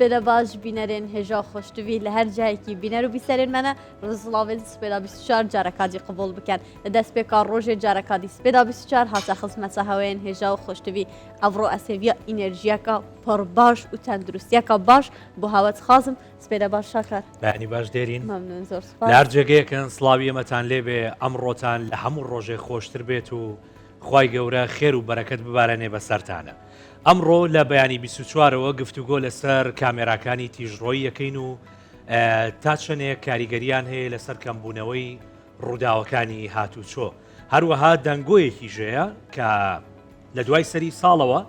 سپیدا باش بینرین هجا خوشتوی لهر جایی که بینر و بیسرین منه رزلاویل سپیدا 24 جارکادی قبول بکن دست بکار روز جارکادی سپیدا 24 هات خدمت هاوین هجا خوشتوی افرو اسیویا انرژیا کا پر باش و تندرستیا کا باش بو هوات خازم سپیدا باش شکر بەنی باش دێرین ممنون زۆر سپاس لە هەر جێگەیەکن سڵاوی ئەمەتان لێبێ ئەمڕۆتان لە هەموو ڕۆژێ خۆشتر بێت و خوای گەورە خێر و بەرەکەت ببارەنێ بەسەرتانە ئەمڕۆ لە بەیانی 24ەوە گفتوگۆ لەسەر کامێراکانی تیژڕۆیی یەکەین و تا چەندێک کاریگەریان هەیە لەسەر کەمبوونەوەی ڕووداوەکانی هاتوچۆ هەروەها دەنگۆیەکی ژەیە کە لە دوای سەری ساڵەوە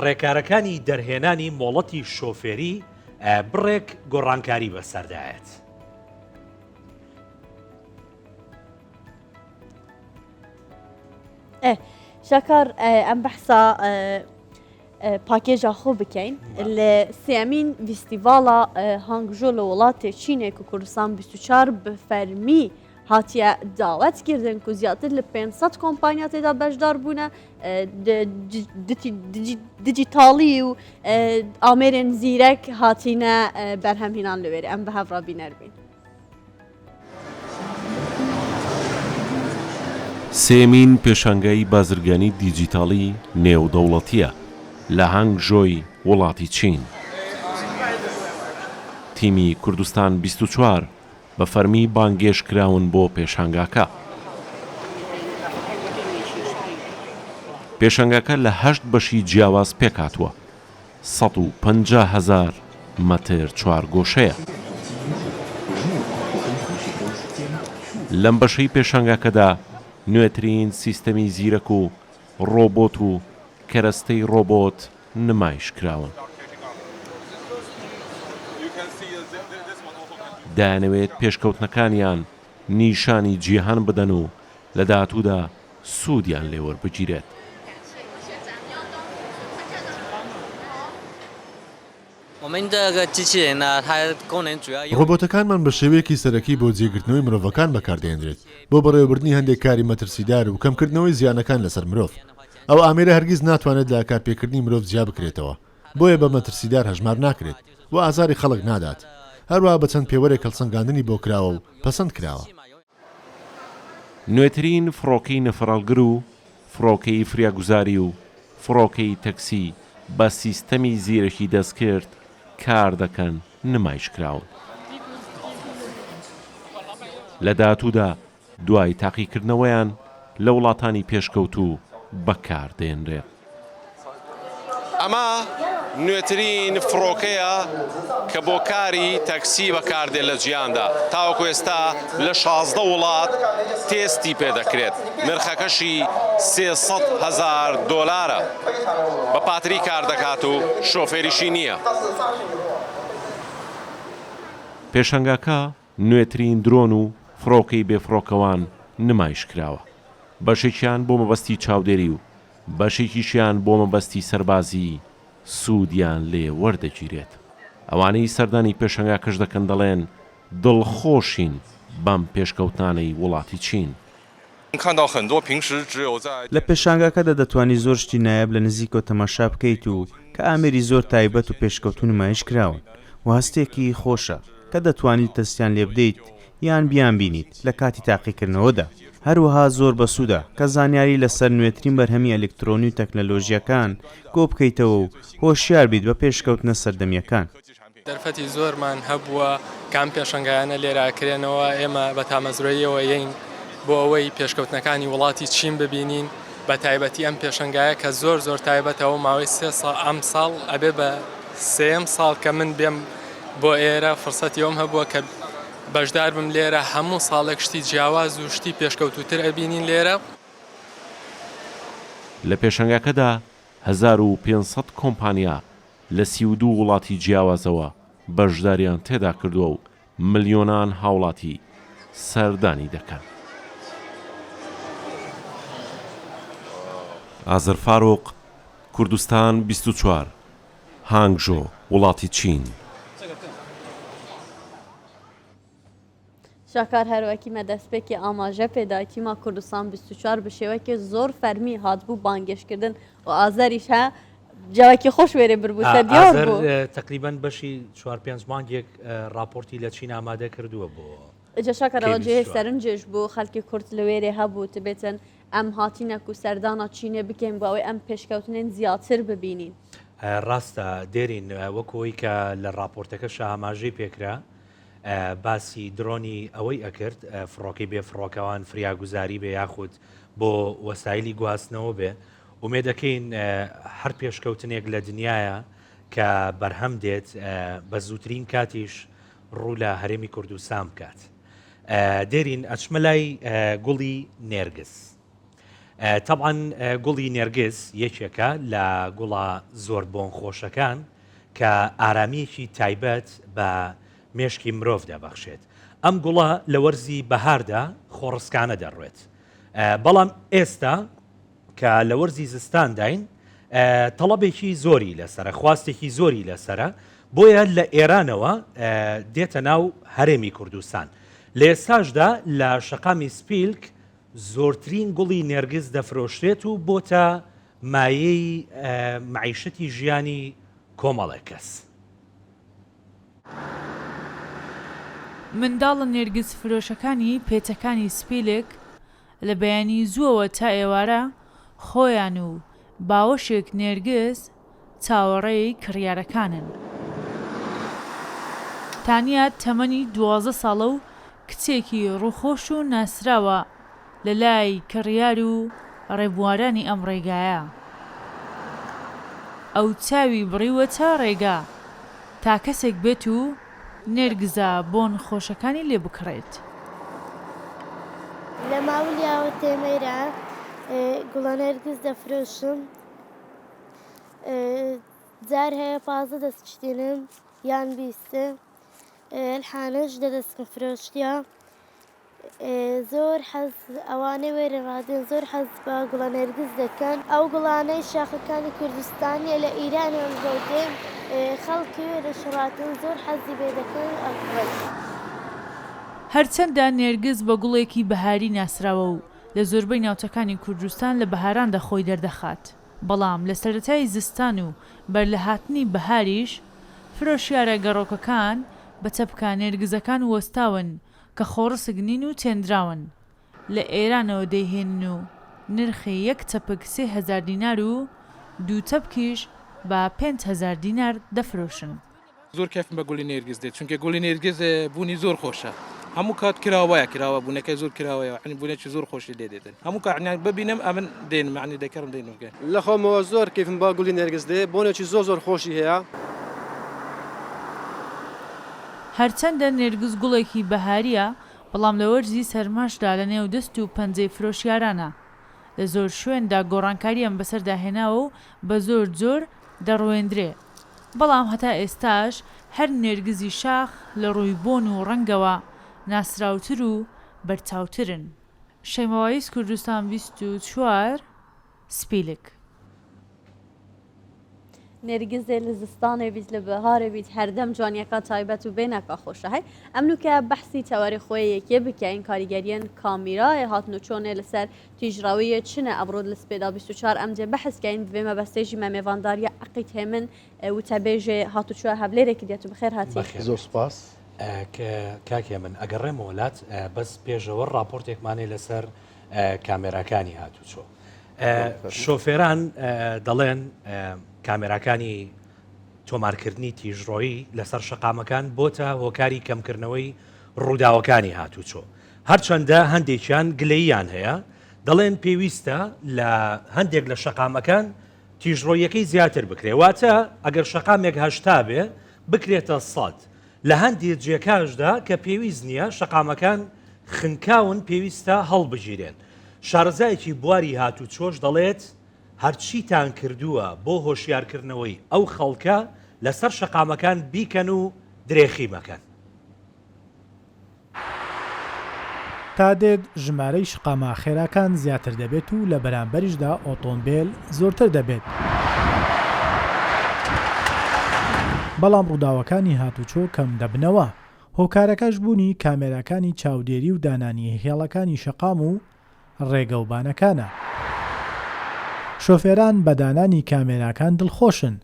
ڕێکارەکانی دەرهێنانی مۆڵەتی شۆفێری بڕێک گۆڕانکاری بەسەردایەت. شکر ام بحثا پاکیجا خوب بکەین لە سێمین فیستیڤاڵە هەنگژۆ لە وڵاتی چینێک و کوردستان 24 بە فەرمی هاتیە داوەتکردن و زیاتر لە 500 کۆمپانیا تێدا بەشدار بوونە دیجیتاڵی و ئامێرێن زیرەک هاتینە بەرهەمهێنان لەوێرە ئەم بە هەڤڕا بینەربین. سێمین پێشانگای بازرگانی دیجیتاڵی نێودەوڵەتیە لە هەنگژۆی وڵاتی چین. تیمی کوردستان 24 بە فەرمی بانگێش کراون بۆ پێشانگاکە. پێشانگاکە لە 8 بەشی جیاواز پێکاتوە 150,000 مەتر چوارگۆشەیە. لەم بەشەی پێشانگاکەدا نوێترین سیستەمی زیرەک و ڕۆبۆت و کەرەستەی ڕۆبۆت نمایش کراون. دایانەوێت پێشکەوتنەکانیان نیشانی جیهان بدەن و لە داهاتوودا سوودیان لێوەربگیرێت. ڕۆبۆتەکانمان بە شێوەیەکی سەرەکی بۆ جێگرتنەوەی مرۆڤەکان بەکاردێنرێت بۆ بەڕێوەبردنی هەندێک کاری مەترسیدار و کەمکردنەوەی زیانەکان لەسەر مرۆڤ. ئەو ئامێرە هەرگیز ناتوانێت لە کارپێکردنی مرۆڤ جیا بکرێتەوە بۆیە بە مەترسیدار هەژمار ناکرێت و ئازاری خەڵک نادات. هەروە بە چەند پێوەرێک هەڵسەنگاندنی بۆ کراوە و پەسەند کراوە. نوێترین فڕۆکەی نەفرەڵگر و فڕۆکەی فریاگوزاری و فڕۆکەی تەکسی بە سیستەمی زیرەکی دەستکرد کار دەکەن نمایش کراون. لە داهاتوودا دوای تاقیکردنەوەیان لە وڵاتانی پێشکەوتوو بەکاردێنرێت. ئەمە نوێترین فڕۆکەیە کە بۆ کاری تەکسی بەکاردێن لە جیهاندا تاوەکو ئێستا لە 16 وڵات تێستی پێدەکرێت نرخەکەشی 300,000 دۆلارە بە پاتری کار دەکات و شۆفێریشی نییە. پێشەنگاکە نوێترین درۆن و فڕۆکەی بێفڕۆکەوان نمایش کراوە. بەشێکیان بۆ مەبەستی چاودێری و بەشێکیشیان بۆ مەبەستی سەربازی سوودیان لێ وەردەگیرێت. ئەوانەی سەردانی پێشەنگاکەش دەکەن دەڵێن دڵخۆشین بەم پێشکەوتانەی وڵاتی چین. لە پێشانگاکەدا دەتوانی زۆر شتی نایب لە نزیکۆ تەماشا بکەیت و کە ئامێری زۆر تایبەت و پێشکەوتو نمایش کراون و هەستێکی خۆشە کە دەتوانیت تەستیان لێ بدەیت یان بیان بینیت لە کاتی تاقیکردنەوەدا. هەروەها زۆر بەسوودە کە زانیاری لەسەر نوێترین بەرهەمی ئەلکترۆنی و تەکنەلۆژیەکان گۆ بکەیتەوە و هۆشیار بیت بە پێشکەوتنە سەردەمیەکان. دەرفەتی زۆرمان هەبووە کام پێشەنگایانە لێراکرێنەوە ئێمە بە تامەزرۆیەوە یین بۆ ئەوەی پێشکەوتنەکانی وڵاتی چین ببینین بە تایبەتی ئەم پێشەنگایە کە زۆر تایبەتەوە ماوەی 3 ساڵ ئەم ساڵ ئەبێ بە 3 ساڵ کە من بێم بۆ ئێرە فرسەتی ئەوم هەبووە کە بەشدار بم لێرە هەموو ساڵێک شتی جیاواز و شتی پێشکەوتوتر ئەبینین لێرە. لە پێشەنگاکەدا 1500 کۆمپانیا لە 32 وڵاتی جیاوازەوە بەشداریان تێدا کردووە و ملیۆنان هاوڵاتی سەردانی دەکەن. ئازر فاروق، کوردستان 24 هانگژۆ وڵاتی چین. شاکار هەروەکی مەدەستپێکی ئاماژە پێداکیما کوردستان 24 بە شێوەیەکی زۆر فەرمی هاتبوو بانگێشکردن و ئازاریش هە جاوێکی خۆش وێرە بربووسە دیار بوو تقریبان بەشی 4-5 مانگێک راپۆرتی لە چین ئامادە کردووە بۆ جەشاکەەوە جێ سەرنجێش بوو خەڵکی کورت لە وێرێ هەبوو تبێتن ئەم هاتینەک و سەردانا چینە بکەین بۆ ئەوەی ئەم پێشکەوتنێن زیاتر ببینین. ڕاستە دێرین وەکەوەی کە لە راپۆرتەکە شەهاماژەی پێکرا باسی درۆنی ئەوەی ئەکرد فڕۆکەی بێ فڕۆکەوان فریاگوزاری بێ یاخود بۆ وەسایلی گواستنەوە بێ ومێ دەکەین هەر پێشکەوتنێک لە دنیاە کە بەرهەم دێت بە زووترین کاتیش ڕوو لە هەرێمی کوردستان بکات. دێرین ئەچمە لای گوڵی نێرگس. طبعاً گوڵی نێرگس یەکێکە لە گوڵە زۆر بۆن خۆشەکان کە ئارامیەکی تایبەت بە مێشکی مرۆڤ دەبەخشێت. ئەم گوڵە لە وەرزی بەهاردا خۆڕسکانە دەڕوێت. بەڵام ئێستا کە لە وەرزی زستانداین تەڵەبێکی زۆری لەسرە خواستێکی زۆری لەسرە بۆیە لە ئێرانەوە دێتە ناو هەرێمی کوردستان. لە ئێستاشدا لە شەقامی سپیلک زۆرترین گوڵی نێرگس دەفرۆشرێت و بۆتە مایەی معیشەتی ژیانی کۆمەڵێک کەس. منداڵە نێرگس فرۆشەکانی پێچەکانی سپیلک لە بەیانی زووەوە تا ئێوارە خۆیان و باوەشێک نێرگس چاوەڕێی کڕیارەکانن. تانیات تەمەنی 12 ساڵە و کچێکی ڕووخۆش و ناسراوە لە لای کڕیار و ڕێبوارانی ئەم ڕێگایە. ئەو چاوی بڕیوە تا ڕێگا تا کەسێک بێت و نێرگزە بۆن خۆشەکانی لێ بکڕێت. لە ماوەلیاوە تێمەیرە گوڵە نێرگس دەفرۆشم جار هەیە 15 دەستچتێنم یان 20 الحانش دەدەستکە فرۆشتیا زۆر حەز ئەوانەی وێرە ڕادێن زۆر حەز بە گوڵە نێرگس دەکەن. ئەو گوڵانەی شاخەکانی کوردستانیە لە ئیرانیان گەوتێن خەڵکی وێرە شڕاتن زۆر حەزی بێ دەکەن ئەڵقڕێت. هەرچەندە نێرگس بە گوڵێکی بەهاری ناسراوە و لە زۆربەی ناوچەکانی کوردستان لە بەهاراندا خۆی دەردەخات، بەڵام لە سەرەتای زستان و بەر لە هاتنی بەهاریش فرۆشیارە گەڕۆکەکان بە چەپکە نێرگزەکان وەستاون کە خۆڕسک نین و تێنراون لە ئێرانەوە دەیهێنن و نرخی یەک چەپک 3000 دینار و دوو چەپکیش بە 5000 دینار دەفرۆشن. زۆر کەفم بە گوڵی نێرگس دێت چونکە گوڵی نێرگس بوونی زۆر خۆشە. هەموو کات کراوەیە کراوە بوونەکەی زۆر کراوەیە عنی بوونێکی زۆر خۆشی لێ دێتن هەموو کاتیان ببینم ئەمن دێن معنی دەکەم دێنوکە لە خۆمەوە زۆر کەفم با گوڵی نێرگس دێ بۆنێکی زۆر خۆشی هەیە. هەرچەندە نێرگس گوڵێکی بەهاریە بەڵام لە وەرزی سەرماشدا لە نێو دەست و پەنجەی فرۆشیارانە لە زۆر شوێندا گۆڕانکاریان بەسەرداهێناوە و بە زۆر دەڕوێندرێ. بەڵام هەتا ئێستاش هەر نێرگزی شاخ لە ڕووی بۆن و ڕەنگەوە ناسراوتر و بەرچاوترن. شەیماواییس کوردستان 24 سپیلک. نێرگزێ لە زستانێ بیت لە بەهارێ بیت هەردەم جوانیەکە تایبەت و بێنەکە خۆشە هەی ئەمنوکە بەحسی تەوەری خۆی یەکێ بکەین کاریگەریان کامیرایە هاتن و چۆنێ لەسەر تیژراویە چنە ئەبرۆ لە سپێدا 24 ئەمجێ بەحسکەین بێمە بەستێژی مەمێڤانداریە عقیت هێمن وتەبێژێ هاتوچوە هەبلێرێکی دێت و بخێر هاتی زۆر سپاس. کاکێ من ئەگەڕێم وڵات بەس پێشەوە راپۆرتێکمانێ لەسەر کامێراکانی هاتوچۆ. شۆفێران دەڵێن کامێراکانی تۆمارکردنی تیژڕۆیی لەسەر شەقامەکان بۆتە هۆکاری کەمکردنەوەی ڕووداوەکانی هاتوچۆ. هەرچەندە هەندێکیان گلەییان هەیە دەڵێن پێویستە لە هەندێک لە شەقامەکان تیژڕۆیەکەی زیاتر بکرێ واتە ئەگەر شەقامێک هەشتا بێ بکرێتە 100 لە هەندێک جێکاشدا کە پێویست نییە شەقامەکان خنکاون پێویستە هەڵبژیرێن. شارەزایەکی بواری هاتوچۆش دەڵێت هەرچیتان کردووە بۆ هۆشیارکردنەوەی ئەو خەڵکە لەسەر شەقامەکان بیکەن و درێخی مەکەن. تا دێت ژمارەی شقامە خێراکان زیاتر دەبێت و لە بەرامبەریشدا ئۆتۆمبیل زۆرتر دەبێت. بەڵام ڕووداوەکانی هاتوچۆ کەم دەبنەوە. هۆکارەکەش بوونی کامێراکانی چاودێری و دانانی هێڵەکانی شەقام و ڕێگەوبانەکانە. شۆفێران بەدانانی کامێراکان دڵخۆشن.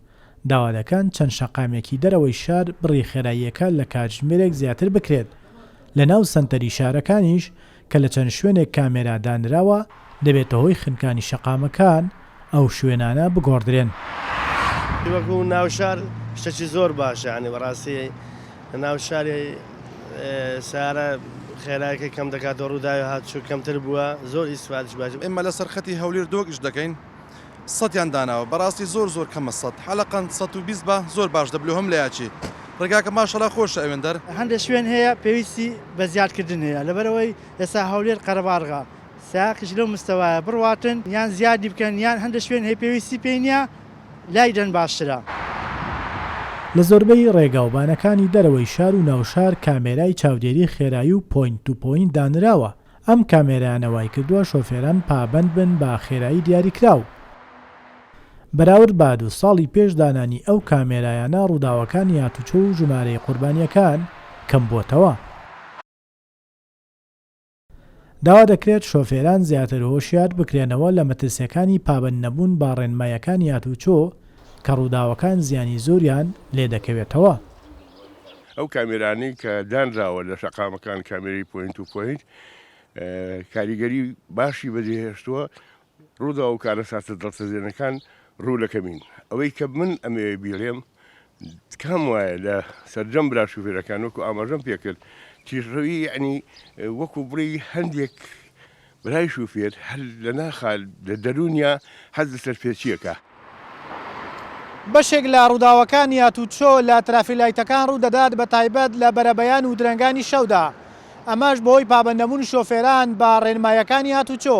داوا دەکەن چەند شەقامێکی دەرەوەی شار بڕی خێراییەکە لە کاتژمێرێک زیاتر بکرێت. لە ناو سەنتەری شارەکانیش کە لە چەند شوێنێک کامێرا دانراوە دەبێتە هۆی خنکانی شەقامەکان ئەو شوێنانە بگۆڕدرێن. وەکو ناوشار شتێکی زۆر باشە، ینی بەڕاستی ناو شاری سارە خێرایەکە کەم دەکات ڕووداوی هاتچوو کەمتر بووە، زۆر ئیسفادش باش. ئێمە لە سەرخەتی هەولێر دۆگەش دەکەین، سەدیان داناوە بەڕاستی زۆر کەمە سەد حەلەقەن 120 بە زۆر باش دەبلو هەم لە یاچی ڕێگاکە ماشەڵا خۆشە ئەوێندەر. هەندێک شوێن هەیە پێویستی بە زیادکردن هەیە، لەبەرەوەی ئێستا هەولێر قەرەباڕغا ساقش لەو مستەوایە بڕواتن یان زیادی بکەن یان هەندێک شوێن هەیە پێویستی پێی نییە لای دەن باشترە. لە زۆربەی ڕێگاوبانەکانی دەرەوەی شار و ناوشار کامێرای چاودێری خێرایی و پۆینت تو پۆینت دانراوە. ئەم کامێرانەوەی کردووە شۆفێران پابند بن بە خێرایی دیاریکراو. بەراورد با 2 ساڵی پێش دانانی ئەو کامێرایانە ڕووداوەکانی هاتوچۆ و ژمارەی قوربانیەکان کەم بووتەوە. داوا دەکرێت شۆفێران زیاتر هۆشیار بکرێنەوە لە مەترسیەکانی پابند نەبوون با ڕێنمایەکانی هاتوچۆ کە ڕووداوەکان زیانی زۆریان لێ دەکەوێتەوە. ئەو کامێرانەی کە دانراوە لە شەقامەکان کامێری پۆینت و پۆینت کاریگەری باشی بەجێهێشتووە ڕوودا و کارەساتە دڵسەزێنەکان ڕوو لەکەمین. ئەوەی کە من ئەمێ بیڵێم کام وایە لە سەرجەم برا شوفێرەکان وەکو ئاماژەم پێکرد تیژڕەوی ینی وەکو بڕی هەندێک برای شوفێر هەل لە ناخال لە دەرونیا حەز لەسەر پێچیەکە. بەشێک لە ڕووداوەکانی هاتوچۆ لە ترافیلایتەکان ڕوو دەدات بە تایبەت لە بەرەبەیان و درەنگانی شەودا. ئەمەش بۆی پابەندەبوون شۆفێران بە ڕێنمایەکانی هاتوچۆ.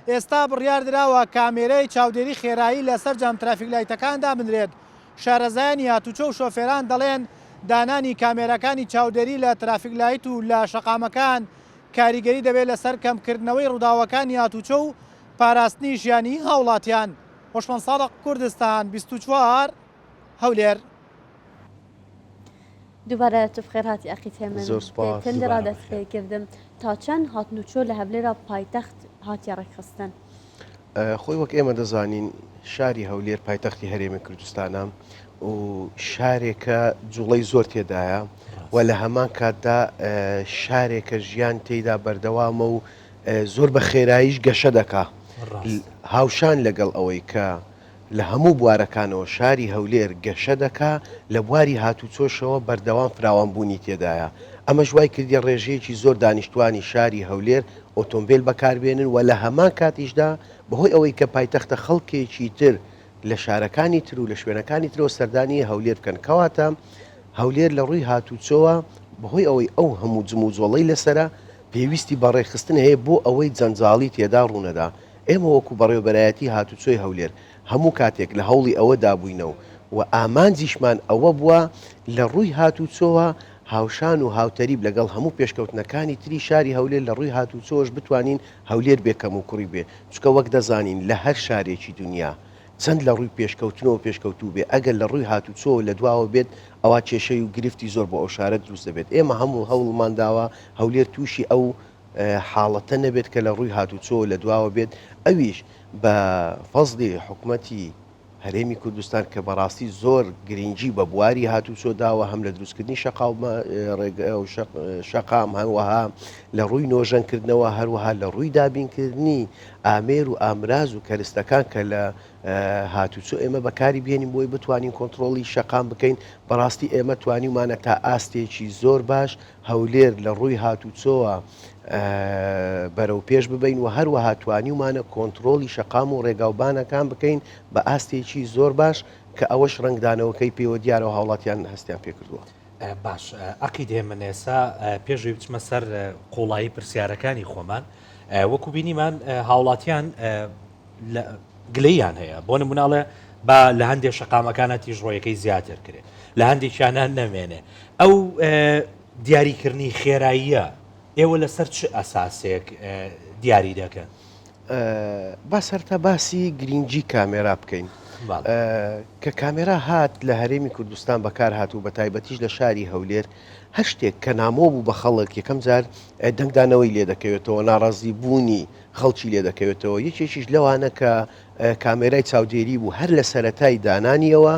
ئێستا بڕیار درراوە کامێرەی چاودێری خێرایی لەسەر جام ترافیکلایتەکاندا بنرێت. شارەزایانی هاتوچۆ و شۆفێران دەڵێن دانانی کامێرەکانی چاودێری لە ترافیکلایت و لە شەقامەکان کاریگەری دەبێت لەسەر کەمکردنەوەی ڕووداوەکانی هاتوچۆ و پاراستنی ژیانی هاوڵاتیان. خۆشمەند ساڵق کوردستان 24 هەولێر. دووبارە تفخێر هاتی ئەقی تێمن تندرا دەست پێکردم تا چەند هاتنوچۆ لە هەولێرە پایتەخت هاتیە ڕێکخستن. خۆی وەک ئێمە دەزانین شاری هەولێر پایتەختی هەرێمی کوردستانە و شارێکە جوڵەی زۆر تێدایە و لە هەمان کاتدا شارێکە ژیان تێیدا بەردەوامە و زۆر بە خێراییش گەشە دەکا. هاوشان لەگەڵ ئەوەی کە لە هەموو بوارەکانەوە شاری هەولێر گەشە دەکا لە بواری هاتوچۆشەوە بەردەوام فراوانبوونی تێدایە. ئەمە ژوای کردی ڕێژەیەکی زۆر دانیشتوانی شاری هەولێر ئۆتۆمبیل بەکاربێنن و لە هەمان کاتیشدا بەهۆی ئەوەی کە پایتەختە خەڵکێکی تر لە شارەکانی تر و لە شوێنەکانی ترەوە سەردانی هەولێر بکەن. کەواتە هەولێر لە ڕووی هاتوچۆوە بەهۆی ئەوەی ئەو هەموو جموجۆڵەی لەسرە پێویستی بەڕێخستن هەیە بۆ ئەوەی جەنجاڵی تێدا ڕوونەدا. ئێمە وەکو بەڕێوەبەرایەتی هاتوچۆی هەولێر هەموو کاتێک لە هەوڵی ئەوە دابووینەوە و ئامانجیشمان ئەوە بووە لە ڕووی هاتوچۆوە هاوشان و هاوتەریب لەگەڵ هەموو پێشکەوتنەکانی تری شاری هەولێر لە ڕووی هاتوچۆش بتوانین هەولێر بێکەم و کوڕی بێ. چکە وەک دەزانین لە هەر شارێکی دنیا چەند لە ڕووی پێشکەوتنەوە پێشکەوتوو بێ ئەگەر لە ڕووی هاتوچۆ لە دواوە بێت ئەوە کێشەی و گرفتی زۆر بۆ ئەو شارە دروست دەبێت. ئێمە هەموو هەوڵمان داوە هەولێر تووشی ئەو حاڵەتە نەبێت کە لە ڕووی هاتوچۆ لە دواوە بێت. ئەویش بە فەزلی حکوومەتی هەرێمی کوردستان کە بەڕاستی زۆر گرنگی بە بواری هاتوچۆ داوە هەم لە دروستکردنی شەقام هەروەها لە ڕووی نۆژەنکردنەوە هەروەها لە ڕووی دابینکردنی ئامێر و ئامراز و کەرستەکان کە لە هاتوچۆ ئێمە بەکاری بێنین بۆی بتوانین کۆنتترۆلی شەقام بکەین. بەڕاستی ئێمە توانیمانە تا ئاستێکی زۆر باش هەولێر لە ڕووی هاتوچۆوە بەرەو پێش ببین و هەروەها توانیمانە کۆنتترۆلی شەقام و ڕێگاوبانەکان بکەین بە ئاستێکی زۆر باش کە ئەوەش ڕنگدانەوەکەی پێوە دیارەوە هاوڵاتیان هەستیان پێکردووە. باش ئەقی دێمن ئێسا پێشوی بچمە سەر قوڵایی پرسیارەکانی خۆمان وەکو بینیمان هاوڵاتیان گلەیان هەیە بۆ نموناڵێ با لە هەندێک شەقامەکانە تیژڕۆیەکەی زیاتر کرێت لە هەندێکیانە نەمێنێ. ئەو دیاریکردنی خێراییە ئێوە لەسەر چ ئەساسێک دیاری دەکەن؟ با سەرتا باسی گرنگجی کامێرا بکەین کە کامێرا هات لە هەرێمی کوردستان بەکار هاتوو بە تایبەتیش لە شاری هەولێر هەر شتێک کە نامۆ بوو بە خەڵک یەکەم جار دەنگدانەوەی لێ دەکەوێتەوە ناڕازی بوونی خەڵکی لێ دەکەوێتەوە یەکێکیش لەوانە کە کامێرای چاودێری بوو هەر لە سەرەتای دانانیەوە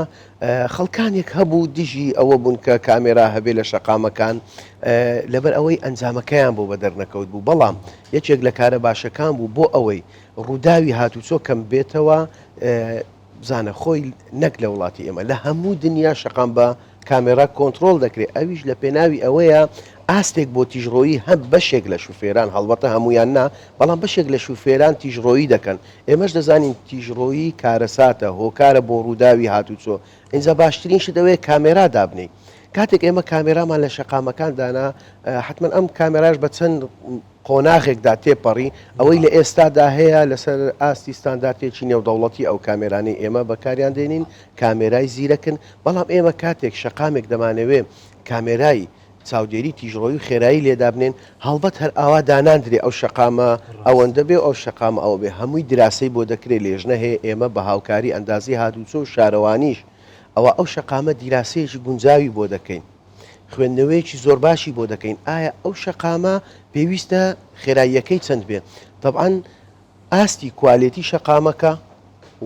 خەڵکانێک هەبوو دژی ئەوە بوون کە کامێرا هەبێ لە شەقامەکان لەبەر ئەوەی ئەنجامەکەیان بۆ بە دەرنەکەوت بوو بەڵام یەکێک لە کارە باشەکان بوو بۆ ئەوەی ڕووداوی هاتوچۆ کەم بێتەوە بزانە خۆی نەک لە وڵاتی ئێمە لە هەموو دنیا شەقام بە کامێرا کۆنتترۆل دەکرێت ئەویش لە پێناوی ئەوەیە ئاستێک بۆ تیژڕۆیی هەم بەشێک لە شوفێران هەڵبەتە هەمویان نا بەڵام بەشێک لە شوفێران تیژڕۆیی دەکەن ئێمەش دەزانین تیژڕۆیی کارەساتە هۆکارە بۆ ڕووداوی هاتوچۆ ئینجا باشترین شدەوەی کامێرا دابنی کاتێک ئێمە کامێرامان لە شەقامەکان دانا حتمما ئەم کامێراش بە چەند قۆناغێکدا تێپەڕی ئەوەی لە ئێستادا هەیە لەسەر ئاستی ستاندارتێکی نێودەوڵەتی ئەو کامێرانەی ئێمە بەکاریان دێنین کامێرای زیرەکن بەڵام ئێمە کاتێک شەقامێک دەمانەوێ کامێرایی چاودێری تیژڕۆی و خێرایی لێدابنێن هەڵبەت هەر ئاوا داناندرێ ئەو شەقامە ئەوەندە بێ ئەو شەقام ئەوە بێ هەمووی دراسی بۆ دەکرێت لێژنە هەیە ئێمە بە هاوکاری ئەندازی هاتوچۆ و شارەوانیش ئەوە ئەو شەقامە دیراسەیەکی گونجاوی بۆ دەکەین خوێندنەوەیەکی زۆر باشی بۆ دەکەین ئایا ئەو شەقامە پێویستە خێراییەکەی چەند بێ طبعاً ئاستی کوالێتی شەقامەکە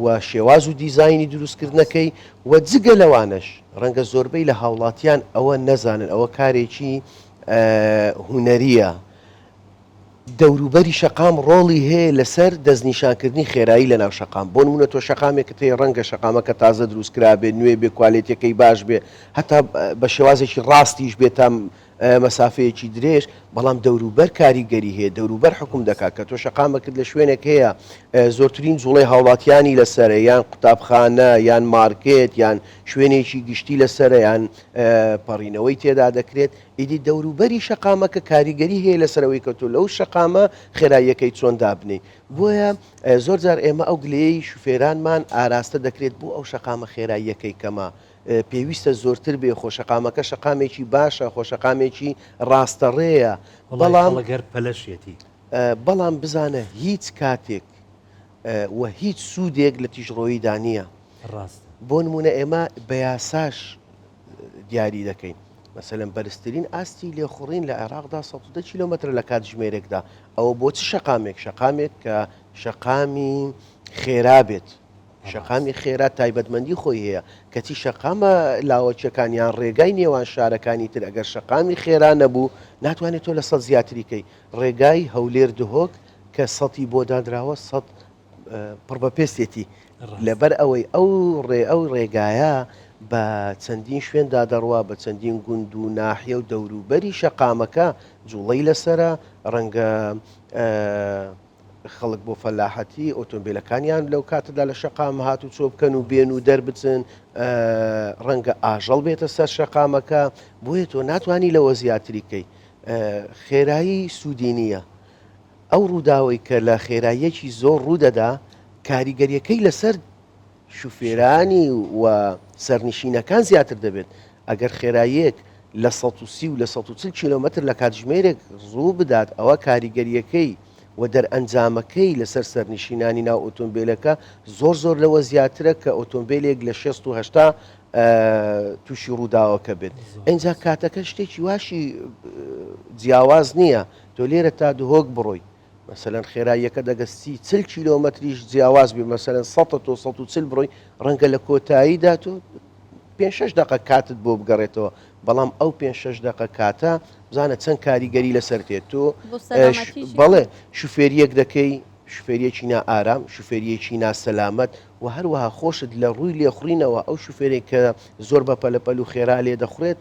و شێواز و دیزایانی دروستکردنەکەی و جگە لەوانش ڕەنگە زۆربەی لە هاوڵاتیان ئەوە نەزانن ئەوە کارێکی هوەریە دەوروبەری شەقام ڕۆڵی هەیە لەسەر دەستنیشانکردنی خێرایی لە ناو شەقام بۆ نمونە تۆ شەقامێکت هەیە ڕەنگە شەقامەکە تازە دروستکرا بێ نوێ بێ کوالێتەکەی باش بێ هەتا بە شێوازێکی ڕاستیش بێت تا مەسافەیەکی درێژ بەڵام دەوروبەر کاریگەری هەیە دەوروبەر حکوم دەکات کە تۆ شەقامەکرد لە شوێنێک هەیە زۆرترین جوڵەی هاوڵاتیانی لەسەرە یان قوتابخانە یان مارکێت یان شوێنێکی گشتی لەسەرە یان پەڕینەوەی تێدا دەکرێت ئیدی دەوروبەری شەقامەکە کاریگەری هەیە لەسەرەوەی کە تۆ لەو شەقامە خێراییەکەی چۆن دابنی بۆیە زۆر جار ئێمە ئەو گلەیەی شوفێرانمان ئاراستە دەکرێت بۆ ئەو شەقامە خێراییەکەی کەمە پێویستە زۆرتر بێ خۆشەقامەکە شەقامێکی باشە خۆشەقامێکی ڕاستەڕێیە بەڵام لەگەر پەلەشێتی بەڵام بزانە هیچ کاتێک و هیچ سوودێک لە تیژڕۆیی دانیە ڕاست بۆ نمونە ئێمە بە یاساش دیاری دەکەین مەسەلەن بەرزترین ئاستی لێخوڕین لە عێراقدا 110 کیلۆمەتر لە کاتژمێرێکدا ئەوە بۆ چ شەقامێک کە شەقامی خێرا بێت شەقامی خێرا تایبەتمەندی خۆی هەیە کەچی شەقامە لاوەچەکانیان ڕێگای نێوان شارەکانی تر ئەگەر شەقامی خێرا نەبوو ناتوانێت تۆ لە 100 زیاتریکەی ڕێگای هەولێر دهۆک کە 100 بۆ دادراوە 100 پڕ بە پێستێتی لەبەر ئەوەی ئەو ڕێگایە بە چەندین شوێندا دەڕوا بە چەندین گوند و ناحیە و دەوروبەری شەقامەکە جوڵەی لەسرە ڕەنگە خەڵک بۆ فەلاحەتی ئۆتۆمبیلەکانیان لەو کاتەدا لە شەقام هات و چۆ بکەن و بێن و دەربچن ڕەنگە ئاژەڵ بێتە سەر شەقامەکە بۆیە تۆ ناتوانانی لەوە زیاتریکەی خێرایی سوودی نییە ئەو ڕووداوی کە لە خێراییەکی زۆر ڕوودەدا کاریگەریەکەی لەسەر شوفێرانی و سەرنشینەکان زیاتر دەبێت ئەگەر خێراییەک لە 130 و لە 140 کیلۆمەتر لە کاتژمێرێک ڕوو بدات ئەوە کاریگەریەکەی و دەرئەنجامەکەی لەسەر سەرنشینانی ناو ئۆتۆمبیلەکە زۆر لەوە زیاترە کە ئۆتۆمبیلێک لە 60 و 80 تووشی ڕووداوەکە بێت ئەینجا کاتەکە شتێکی واشی جیاواز نییە تۆ لێرە تا دهۆک بڕۆی مەسەلەن خێراییەکە دەگەستی 40 کیلۆمەتریش جیاواز بێ مەسەلەن 140 بڕۆی ڕەنگە لە کۆتاییدا تۆ 5-6 دقە کاتت بۆ بگەڕێتەوە بەڵام ئەو 5-6 دقە کاتە بزانە چەند کاریگەری لەسەر تێت تۆ بەڵێ شوفێریەک دەکەی شوفێریەکی نا ئارام شوفێریەکی ناسەلامەت و هەروەها خۆشت لە ڕووی لێخڕینەوە ئەو شوفێرێک کە زۆر بە پەلەپەل و خێرا لێ دەخورێت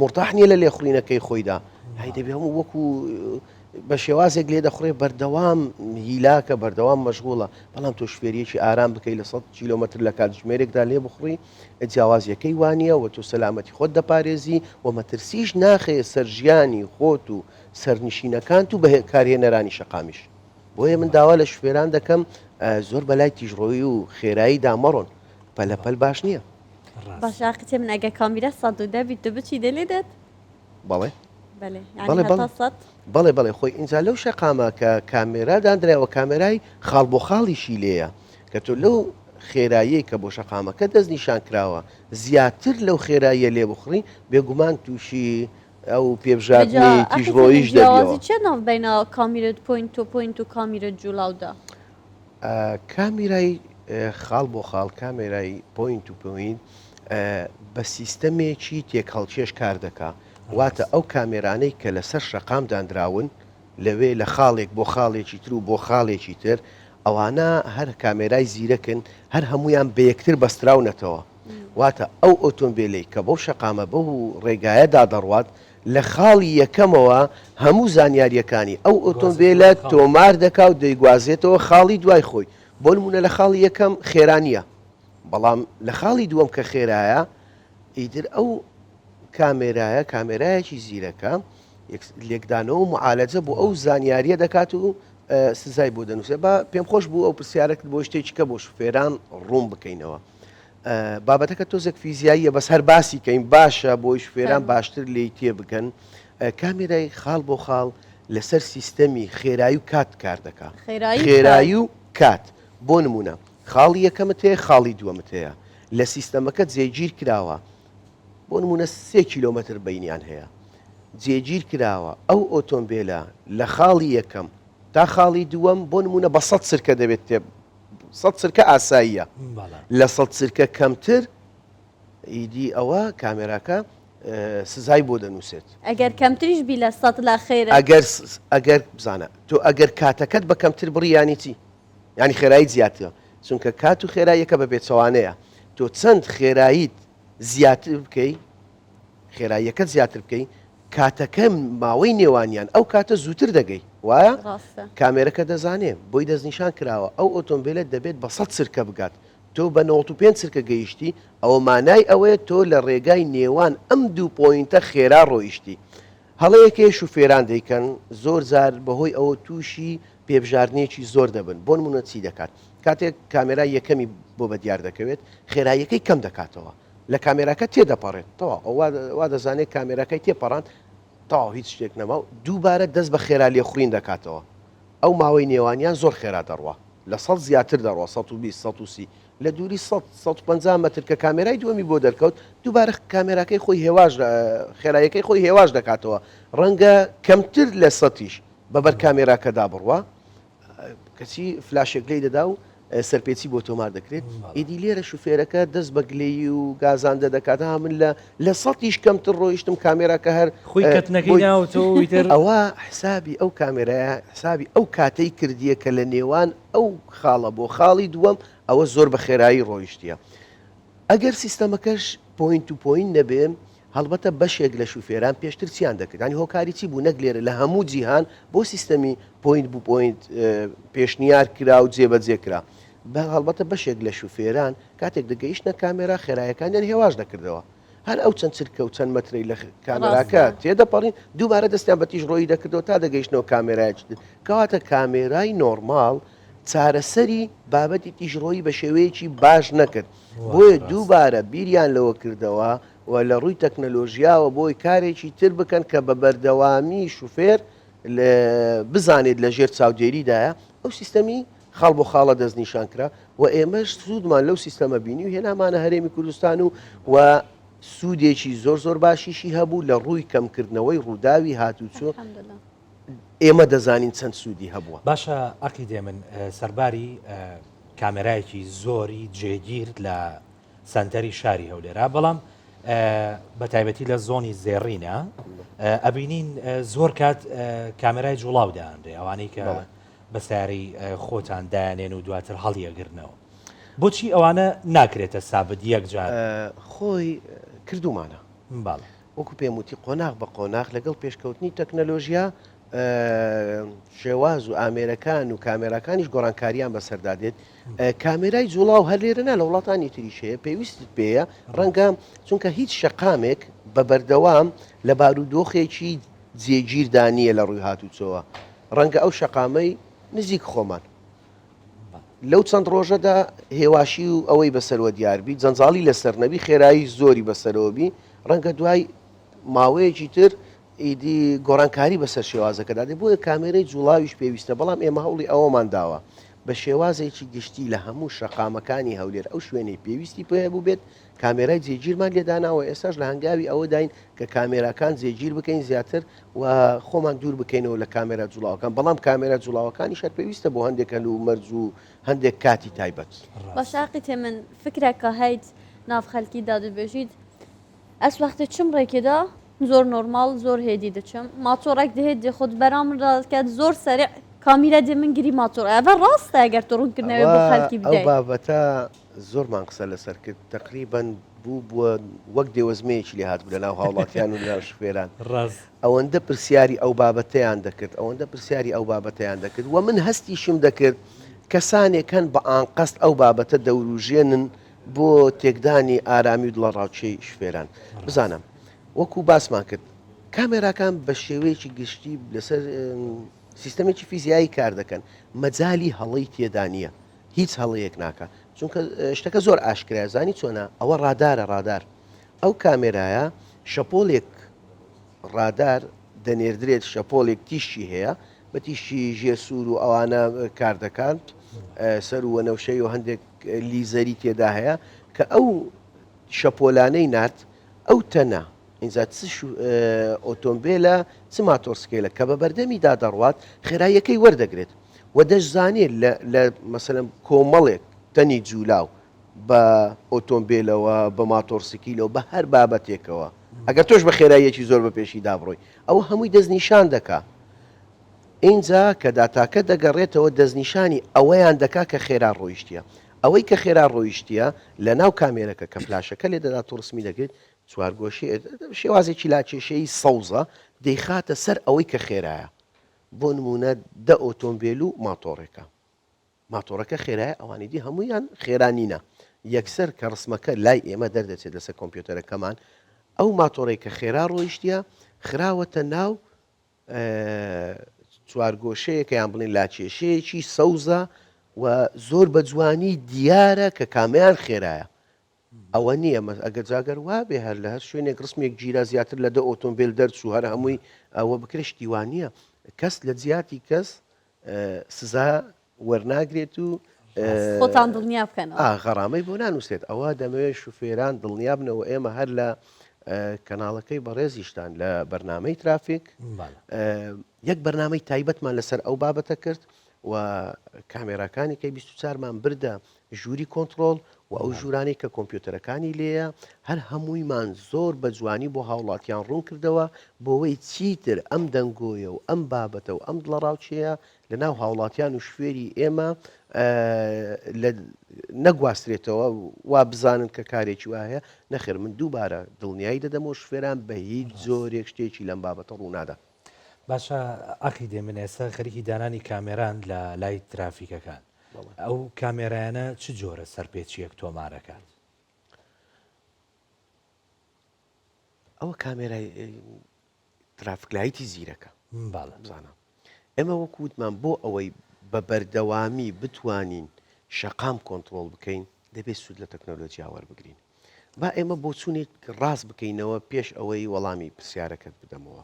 مرتاح نیە لە لێخڕینەکەی خۆیدا هەی دەبێ هەموو وەکو بە شێوازێک لێ دەخڕێ بەردەوام هیلاکە بەردەوام مەشغوڵە بەڵام تۆ شوفێریەکی ئارام بکەی لە 100 کیلۆمەتر لە کاتژمێرێکدا لێ بخڕی جیاوازیەکەی وانە و تۆ سەلامەتی خۆت دەپارێزی و مەترسیش ناخێ سەرژیانی خۆت و سەرنشینەکان و بە کارهێنەرانی شەقامیش بۆیە من داوا لە شوفێران دەکەم زۆر بەلای تیژڕۆیی و خێرایی دامەڕۆن پەلەپەل باش نییە باشاقیتێ من ئەگە کامیرە 110 بیت تو بچی دەلێدێت بەڵێ بەڵێ بەڵێ خۆی ئینجا لەو شەقامە کە کامێرا دانرایەوە کامێرای خاڵ بۆ خاڵیشی لێیە کە تۆ لەو خێرایی کە بۆ شەقامەکە دەست نیشان کراوە زیاتر لەو خێراییە لێ بخڕی بێگومان تووشی ئەو پێبژاردننی تیژڕۆیش دەبێت چه ناو بین کامیرە پوینت و پوینت و کامیرە جوڵاودا کامیرای خاڵ بۆ خاڵ کامێرای پوینت و پوینت بە سیستەمێکی تێکهڵچێش کار دەکا واتە ئەو کامێرانەی کە لەسەر شەقام دانراون لەوێ لە خاڵێک بۆ خاڵێکی تر و بۆ خاڵێکی تر ئەوانە هەر کامێرای زیرەکن هەر هەمویان بە یەکتر بەستراونەتەوە واتە ئەو ئۆتۆمبیلەی کە بەو شەقامە بەو ڕێگایەدا دەڕوات لە خاڵی یەکەمەوە هەموو زانیاریەکانی ئەو ئۆتۆمبیلە تۆمار دەکا و دەیگوازێتەوە خاڵی دوای خۆی بۆ نمونە لە خاڵی یەکەم خێرانیە بەڵام لە خاڵی دووەم کە خێرایە ئیتر ئەو کامێرایە کامێرایەکی زیرەکە لێکدانەوە معالەجە بۆ ئەو زانیاریە دەکات و سزای بۆ دەنووسێ بە پێم خۆش بوو ئەو پرسیارەکە بۆ شتێکیکە بۆ شوفێران ڕوون بکەینەوە بابەتەکە تۆزێک فیزیاییە بەس هەر باسی کەین باشە بۆی شوفێران باشتر لێی تێ بکەن کامێرای خاڵ بۆ خاڵ لەسەر سیستەمی خێرایی و کات کار دەکات خێرایی و کات بۆ نمونە خاڵی یەکەمت هەیە خاڵی دووەمت هەیە لە سیستەمەکە جێگیر کراوە بۆ نمونە 3 کیلۆمەتر بینیان هەیە جێگیر کراوە ئەو ئۆتۆمبیلە لە خاڵی یەکەم تا خاڵی دووەم بۆ نمونە بە 100 سرکە دەبێت تێ 100 سرکە ئاساییە لە 100 سرکە کەمتر ئیدی ئەوە کامێراکە سزای بۆ دەنووسێت ئەگەر کەمتریش بی لە 100 لە خێرە ئەگەر بزانە تۆ ئەگەر کاتەکەت بە کەمتر بڕیانی چی ینی خێرایی زیاترە چونکە کات و خێراییەکە بە بێچەوانەیە تۆ چەند خێراییت زیاتر بکەی خێراییەکەت زیاتر بکەی کاتەکە ماوەی نێوانیان ئەو کاتە زووتر دەگەی وایە کامێرەکە دەزانێ بۆی دەستنیشان کراوە ئەو ئۆتۆمبیلت دەبێت بە 100 سرکە بگات تۆ بە 95 سرکە گەیشتی ئەوە مانای ئەوەیە تۆ لە ڕێگای نێوان ئەم دوو پۆینتە خێرا ڕۆیشتی هەڵەیەکێ شوفێران دەیکەن زۆر جار بەهۆی ئەوە تووشی پێبژاردنێکی زۆر دەبن بۆ نمونە چی دەکات کاتێک کامێرای یەکەمی بۆ بە دیار دەکەوێت خێراییەکەی کەم دەکاتەوە لە کامێراکە تێدەپەڕێت تەوا وا دەزانێت کامێراکەی تێپەڕان تاوا هیچ شتێک نەما و دووبارە دەست بە خێرا لێخوڕین دەکاتەوە ئەو ماوەی نێوانیان زۆر خێرا دەڕوە لە 100 زیاتر دەڕوە 120 لە دووری 150 متر کە کامێرای دووەمی بۆ دەرکەوت دووبارە کامێراکەی خۆی هێواش خێراییەکەی خۆی هێواش دەکاتەوە ڕەنگە کەمتر لە 100 بەبەر کامێراکەدا بڕوە کەچی فلاشێک لێی دەدا و سەرپێچی بۆ تۆمار دەکرێت ئیدی لێرە شوفێرەکە دەست بە گلەیی و گازاندە دەکات من لە 100 کەمتر ڕۆیشتم کامێراکە هەر خۆی کەتنەکەی ناوتەوە ئەوە حسابی ئەو کامێرایە حسابی ئەو کاتەی کردیە کە لە نێوان ئەو خاڵە بۆ خاڵی دووەم ئەوە زۆر بە خێرایی ڕۆیشتیە ئەگەر سیستەمەکەش پوینت و پوین نەبێ هەڵبەتە بەشێک لە شوفێران پێشتر چیان دەکرد ینی هۆکاری چی بوو نەک لێرە لە هەموو جیهان بۆ سیستەمی پوینت بوو پوینت پێشنیار کرا و جێبەجێکرا بە هەڵبەتە بەشێک لە شوفێران کاتێک دەگەیشتە کامێرا خێرایەکانیان هێواش دەکردەوە هەر ئو چەند چرکە و چەند مەترەی لە کامێراکە تێدەپەڕین دووبارە دەستیان بە تیژڕۆیی دەکردەوە تا دەگەیشتنەوە کامێرایەک کەواتە کامێرای نۆرماڵ چارەسەری بابەتی تیژڕۆیی بە شێوەیەکی باش نەکرد بۆیە دووبارە بیریان لەوە کردەوە و لە ڕووی تەکنەلۆژیاوە بۆی کارێکی تر بکەن کە بە بەردەوامی شوفێر بزانێت لە ژێر چاودێریدایە ئەو سیستەمی خاڵ بۆ خاڵە دەستنیشان کرا و ئێمەش سوودمان لەو سیستەمە بینی و هێنامانە هەرێمی کوردستان و سوودێکی زۆر زۆر باشیشی هەبوو لە ڕووی کەمکردنەوەی ڕووداوی هاتوچۆ ئێمە دەزانین چەند سوودی هەبووە باشە ئەقی دێ من سەرباری کامێرایەکی زۆری جێگیر لە سنتەری شاری هەولێرا بەڵام بە تایبەتی لە زۆنی زێڕینە ئەبینین زۆر کات کامێرای جوڵاو داهاندێ ئەوانەی کە بەسیاری خۆتان دایانێن و دواتر هەڵیەگرنەوە بۆچی ئەوانە ناکرێتە سابت یەکجار خۆی کردومانە باڵ وەکو پێم وتی قۆناغ بە قۆناغ لەگەڵ پێشکەوتنی تەکنەلۆژیا شێواز و ئامێرەکان و کامێراکانیش گۆڕانکاریان بەسەردادێت کامێرای جوڵاو هەر لێرەنا لە وڵاتانی تریشەیە پێویستت پێەیە ڕەنگە چونکە هیچ شەقامێک بە بەردەوام لە بارودۆخێکی جێگیردانیە لە ڕووی هاتوچۆوە ڕەنگە ئەو شەقامەی نزیک خۆمان لەو چەند ڕۆژەدا هێواشی و ئەوەی بەسەرەوە دیاربی جەنجاڵی لەسەر نەبی خێرایی زۆری بەسەرەوەبی ڕەنگە دوای ماوەیەکی تر ئیدی گۆڕانکاری بەسەر شێوازەکەدا دێ بۆیە کامێرەی جوڵاویش پێویستە بەڵام ئێمە هەوڵی ئەوەمان داوە بە شێوازێکی گشتی لە هەموو شەقامەکانی هەولێر ئەو شوێنەی پێویستی پێ بوو بێت کامێرای جێگیرمان لێداناوە ئێستاش لە هەنگاوی ئەوە داین کە کامێراکان جێگیر بکەین زیاتر و خۆمان دوور بکەینەوە لە کامێرا جوڵاوەکان بەڵام کامێرا جوڵاوەکانی شەر پێویستە بۆ هەندێکە و مەرج و هەندێک کاتی تایبەت بەشاقی تێ من فکرێکە هەیت ناو خەلکیدا دەبێژیت ئەس وەختە چم ڕێکێدا زۆر نۆرمال زۆر هێدی دەچم ماتۆڕێک دەهێت دێ خۆت بەرام ڕاکات زۆر سەرێ کامیرە دێ من گیری ماتۆڕ ئەڤە ڕاستە ئەگەر تۆ ڕوونکردنەوەی بۆ خەلکی بدەیت ئەو بابەتە زۆرمان قسە لەسەر کرد تقریبان بووە وەک دێوەزمەیەکی لێ هاتبوو لە ناو هاوڵاتیان و لە شوێران ئەوەندە پرسیاری ئەو بابەتەیان دەکرد ئەوەندە پرسیاری ئەو بابەتەیان دەکرد و من هەستیشم دەکرد کەسانێکەن بە ئانقەست ئەو بابەتە دەوروژێنن بۆ تێکدانی ئارامی و دڵە ڕاوچەی شوێران بزانم وەکو باسمان کرد کامێراکان بە شێوەیەکی گشتی لەسەر سیستەمێکی فیزیایی کار دەکەن مەجای هەڵی تێدا نییە هیچ هەڵەیەک ناکە چونکە شتەکە زۆر ئاشکرا زانی چۆنە ئەوە ڕادارە ڕادار ئەو کامێرایە شەپۆلێک ڕادار دەنێردرێت شەپۆلێک تیشی هەیە بە تیشی ژێسوور و ئەوانە کار دەکات سەر و وەنەوشەی و هەندێک لیزەری تێدا هەیە کە ئەو شەپۆلانەی نات ئەو تەنە ئینجا ئۆتۆمبیلە چ ماتۆرسکێلە کە بە بەردەمیدا دەڕوات خێراییەکەی وەردەگرێت و دەشزانێت لە مەسەلەن کۆمەڵێک تەنی جوولاو بە ئۆتۆمبیلەوە بە ماتۆرسکیلەوە بە هەر بابەتێکەوە ئەگەر تۆش بە خێراییەکی زۆر بە پێشی دابڕۆی ئەوە هەمووی دەستنیشان دەکا اینجا کە داتاکە دەگەڕێتەوە دەستنیشانی ئەوەیان دەکا کە خێرا ڕۆیشتیە ئەوەی کە خێرا ڕۆیشتیە لە ناو کامێرەکە کە فلاشەکە لێ دەدا تۆڕسمی دەگرێت چوارگۆشی شێوازێکی لاکێشەی سەوزە دەیخاتە سەر ئەوەی کە خێرایە بۆ نمونە دە ئۆتۆمبیل و ماتۆڕێکە ماتۆڕەکە خێرایە ئەوانیدی هەمویان خێرانینە یەکسەر کە ڕسمەکە لای ئێمە دەردەچێت لەسەر کۆمپیوتەرەکەمان ئەو ماتۆڕێک کە خێرا ڕۆیشتیە خراوەتە ناو چوارگۆشەیەکە یان بڵین لاکێشەیەکی سەوزە و زۆر بە جوانی دیارە کە کامیان خێرایە ئەوە نییە ئەگەر جاگەر وابێ هەر لە هەر شوێنێک ڕسمێک گیرە زیاتر لە دە ئۆتۆمبیل دەرچوو هەر هەمووی ئەوە بکرێت دیوانیە کەس لە جیاتی کەس سزا وەرناگرێت و خۆتان دڵنیا بکەن غەڕامەی بۆ نانووسێت ئەوە دەمەوێت شوفێران دڵنیا بنەوە ئێمە هەر لە کەناڵەکەی بەڕێزیشتان لە بەرنامەی ترافیک یەک بەرنامەی تایبەتمان لەسەر ئەو بابەتە کرد و کامێراکانی کەی 24مان بردە ژووری کۆنتترۆل و ئەو ژوورانی کە کۆمپیوتەرەکانی لێیە هەر هەموویمان زۆر بە جوانی بۆ هاوڵاتیان ڕوون کردەوە بۆەوەی چیتر ئەم دەنگۆیە و ئەم بابەتە و ئەم دڵە ڕاوچەیە لە ناو هاوڵاتیان و شوێری ئێمە نەگواسترێتەوە وا بزانن کە کارێکی وایە نەخێر من دووبارە دڵنیایی دەدەمەوە شوێران بە هیچ زۆرێک شتێکی لەم بابەتە ڕوونادا باشە ئەقی دێ من ئێستا خەریکی دانانی کامێران لە لای ترافیکەکان ئەو کامێرایانە چ جۆرە سەرپێچیەک تۆمارەکان ئەوە کامێرای ترافیکلایتی زیرەکە بزانم ئێمە وەکووتمان بۆ ئەوەی بە بەردەوامی بتوانین شەقام کۆنتترۆل بکەین دەبێت سوود لە تەکنۆلۆژیا وەربگرین با ئێمە بۆ چوونێک ڕاست بکەینەوە پێش ئەوەی وەڵامی پرسیارەکەت بدەمەوە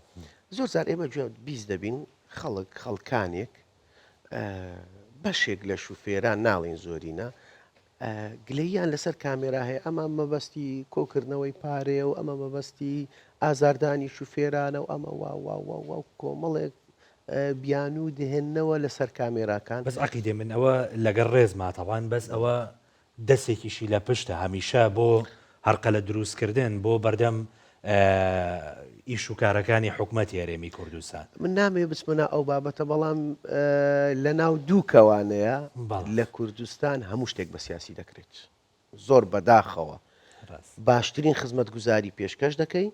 زۆر جار ئێمە بیست دەبین خەڵکانێک بەشێک لە شوفێران ناڵین زۆرینە گلەییان لەسەر کامێرا هەیە ئەمە مەبەستی کۆکردنەوەی پارێ و ئەمە مەبەستی ئازاردانی شوفێرانە و ئەمە وا کۆمەڵێک بیان و دهێننەوە لەسەر کامێراکان بەس عقیدێ من ئەوە لەگەر ڕێز ماتەوان بەس ئەوە دەستێکیشی لە پشتە هەمیشە بۆ هەرقە لە دروستکردن بۆ بەردەم ئیش و کارەکانی حکوومەتی هەرێمی کوردستان من نامێ بچمەە ئەو بابەتە بەڵام لە ناو دوو کەوانەیە لە کوردستان هەموو شتێک بە سیاسی دەکرێت زۆر بەداخەوە باشترین خزمەت گوزاری پێشکەش دەکەی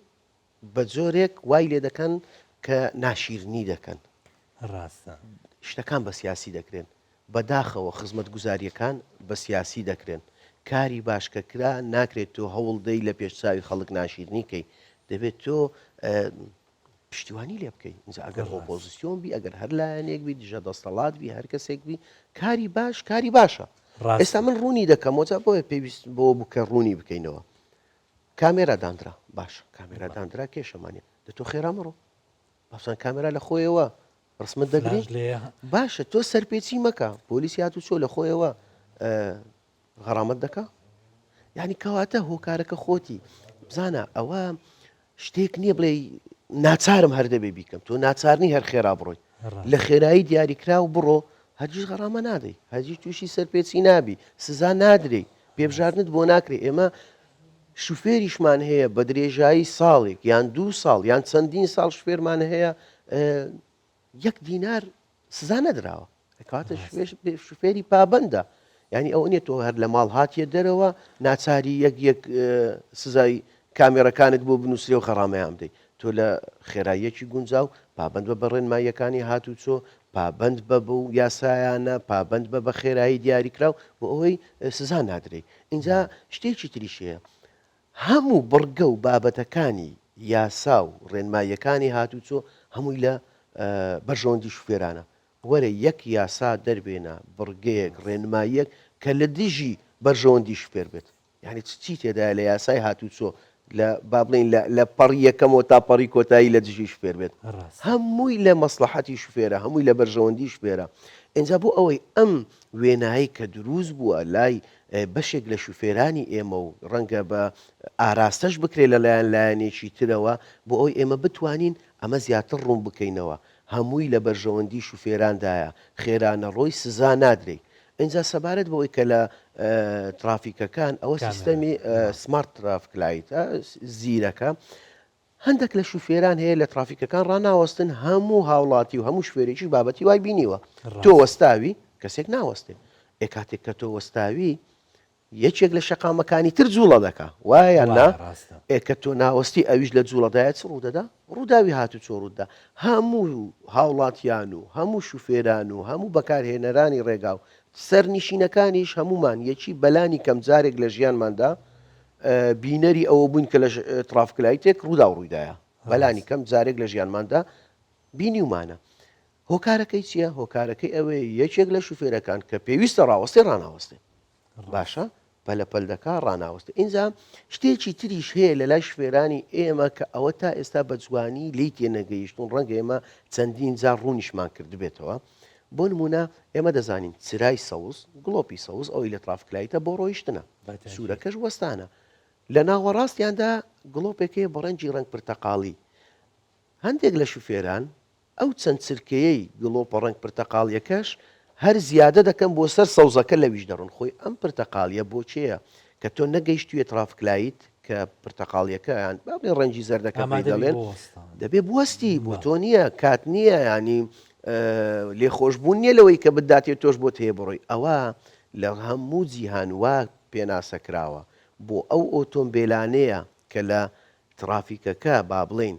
بە جۆرێک وای لێ دەکەن کە ناشیرنی دەکەن ڕاستە شتەکان بە سیاسی دەکرێن بەداخەوە خزمەت گوزاریەکان بە سیاسی دەکرێن کاری باشکەکرا ناکرێت تۆ هەوڵدەی لە پێشچاوی خەڵک ناشیرنیکەی دەبێت تۆ پشتیوانی لێ بکەیت اینجا ئەگەر ئۆپۆزیسیۆن بی ئەگەر هەر لایەنێک بی دژە دەستەڵات بی هەر کەسێک بی کاری باش کاری باشە ئێستا من ڕوونی دەکەم وجا بۆیە پێویست بۆ بکە ڕوونی بکەینەوە کامێرا دانرا باش کامێرا دانرا کێشەمانە دە تۆ خێرا مڕۆ باسان کامێرا لە خۆیەوە ڕسمت دەگرێت باشە تۆ سەرپێچی مەکە پۆلیسی هاتو چۆ لە خۆیەوە غەرامەت دەکا یعنی کەواتە هۆکارەکە خۆتی بزانە ئەوە شتێک نییە بڵێ ناچارم هەردەبێ بیکەم تۆ ناچارنی هەر خێرا بڕۆی لە خێرایی دیاریکرا و بڕۆ هەرگیز غەرامە نادەی هەرگیز تووشی سەرپێچی نابی سزا نادرێ پێبژاردنت بۆ ناکرێ ئێمە شوفێریشمان هەیە بە درێژایی ساڵێک یان 2 ساڵ یان چەندین ساڵ شوفێرمان هەیە 1 دینار سزا نەدراوە کاتە شوفێری پابندە ینی ئەو نیە تۆ هەر لە ماڵ هاتیە دەرەوە ناچاری یەک سزای کامێرەکانت بۆ بنووسێ و خەڕامەیان بدەیت تۆ لە خێراییەکی گونجاو پابند بە بەڕێنماییەکانی هاتوو چۆ پابند بە بەو یاسایانە پابند بە خێرایی دیاریکراو بۆ ئەوەی سزا نادرێت اینجا شتێکی تریشەیە هەموو بڕگە و بابەتەکانی یاسا و ڕێنماییەکانی هاتوو چۆ هەمووی لە بەرژەوەندی شوفێرانە وەرە یەک یاسا دەربێنە بڕگەیەک ڕێنماییەک کە لە دژی بەرژەوەندی شوفێر بێت یعنی چی تێدایە لە یاسای هاتوو چۆ لە با بڵین لە پەڕ یەکەمەوە تا پەڕی کۆتایی لە دژی شوفێر بێت هەمووی لە مەسلحەتی شوفێرە هەمووی لە بەرژەوەندی شوفێرە اینجا بۆ ئەوەی ئەم وێنایی کە دروست بووە لای بەشێک لە شوفێرانی ئێمە و ڕەنگە بە ئاراستەش بکرێت لەلایەن لایەنێکی ترەوە بۆ ئەوی ئێمە بتوانین ئەمە زیاتر ڕوون بکەینەوە هەمووی لە بەرژەوەندی شوفێراندایە خێرانە ڕۆی سزا نادرێت اینجا سەبارەت بەوەی کە لە ترافیکەکان ئەوە سیستەمی سمارت ترافیکلایت زیرەکە هەندێک لە شوفێران هەیە لە ترافیکەکان ڕناوەستن هەموو هاوڵاتی و هەموو شوێرێکی بابەتی وای بینیوە تۆ وەستاوی کەسێک ناوەستێ کاتێک کە تۆ وەستاوی یەکێک لە شەقامەکانی تر جوڵە دەکا وایە نا کە تۆ ناوەستی ئەویش لە جوڵەدایە چ ڕوودەدا ڕووداوی هاتوو چۆ ڕوودا هەموو هاوڵاتیان و هەموو شوفێران و هەموو بەکارهێنەرانی ڕێگا و سەرنشینەکانیش هەمومان یەکی بەلانی کەم جارێک لە ژیانماندا بینەری ئەوە بوون کە لە ترافیکلایتێک ڕوودا و ڕوویدایە بەلانی کەم جارێک لە ژیانماندا بینی ومانە هۆکارەکەی چییە؟ هۆکارەکەی ئەوەیە یەکێک لە شوفێرەکان کە پێویستە ڕاوەستی ڕناوەستێ باشە پەلەپەل دەکا ڕناوەستە اینجا شتێکی تریش هەیە لە لای شوێرانی ئێمە کە ئەوە تا ئێستا بە جوانی لی تێ نەگەیشتون ڕەنگە ئێمە چەندین جار ڕوونیشمان کرد بێتەوە بۆ نمونە ئێمە دەزانین چرای سەوز گڵۆپی سەوز ئەوی لە ترافیکلایتە بۆ ڕۆیشتنە سوورەکەش وەستانە لە ناوەڕاستیاندا گڵۆپێکەیە بە ڕەنگی ڕەنگ پرتەقاڵی هەندێک لە شوفێران ئەو چەند چرکەیەی گڵۆپە ڕەنگ پرتەقاڵیەکەش هەر زیادە دەکەم بۆ سەر سەوزەکە لەویش دەڕۆن خۆی ئەم پرتەقاڵیە بۆچەیە کە تۆ نەگەیشتویە ترافیکلایت کە پرتەقاڵیەکەیان بابێ ڕەنگی زەردەکە دەڵێن دەبێ بوەستی بۆ تۆ نییە کات نییە ینی لێخۆشببوون نییە لەوەی کە بداتێت تۆش بۆ تێ بڕۆی ئەوە لە هەموو جیهانوا پێناسەکراوە بۆ ئەو ئۆتۆمبیلانەیە کە لە ترافیکەکە با بڵێن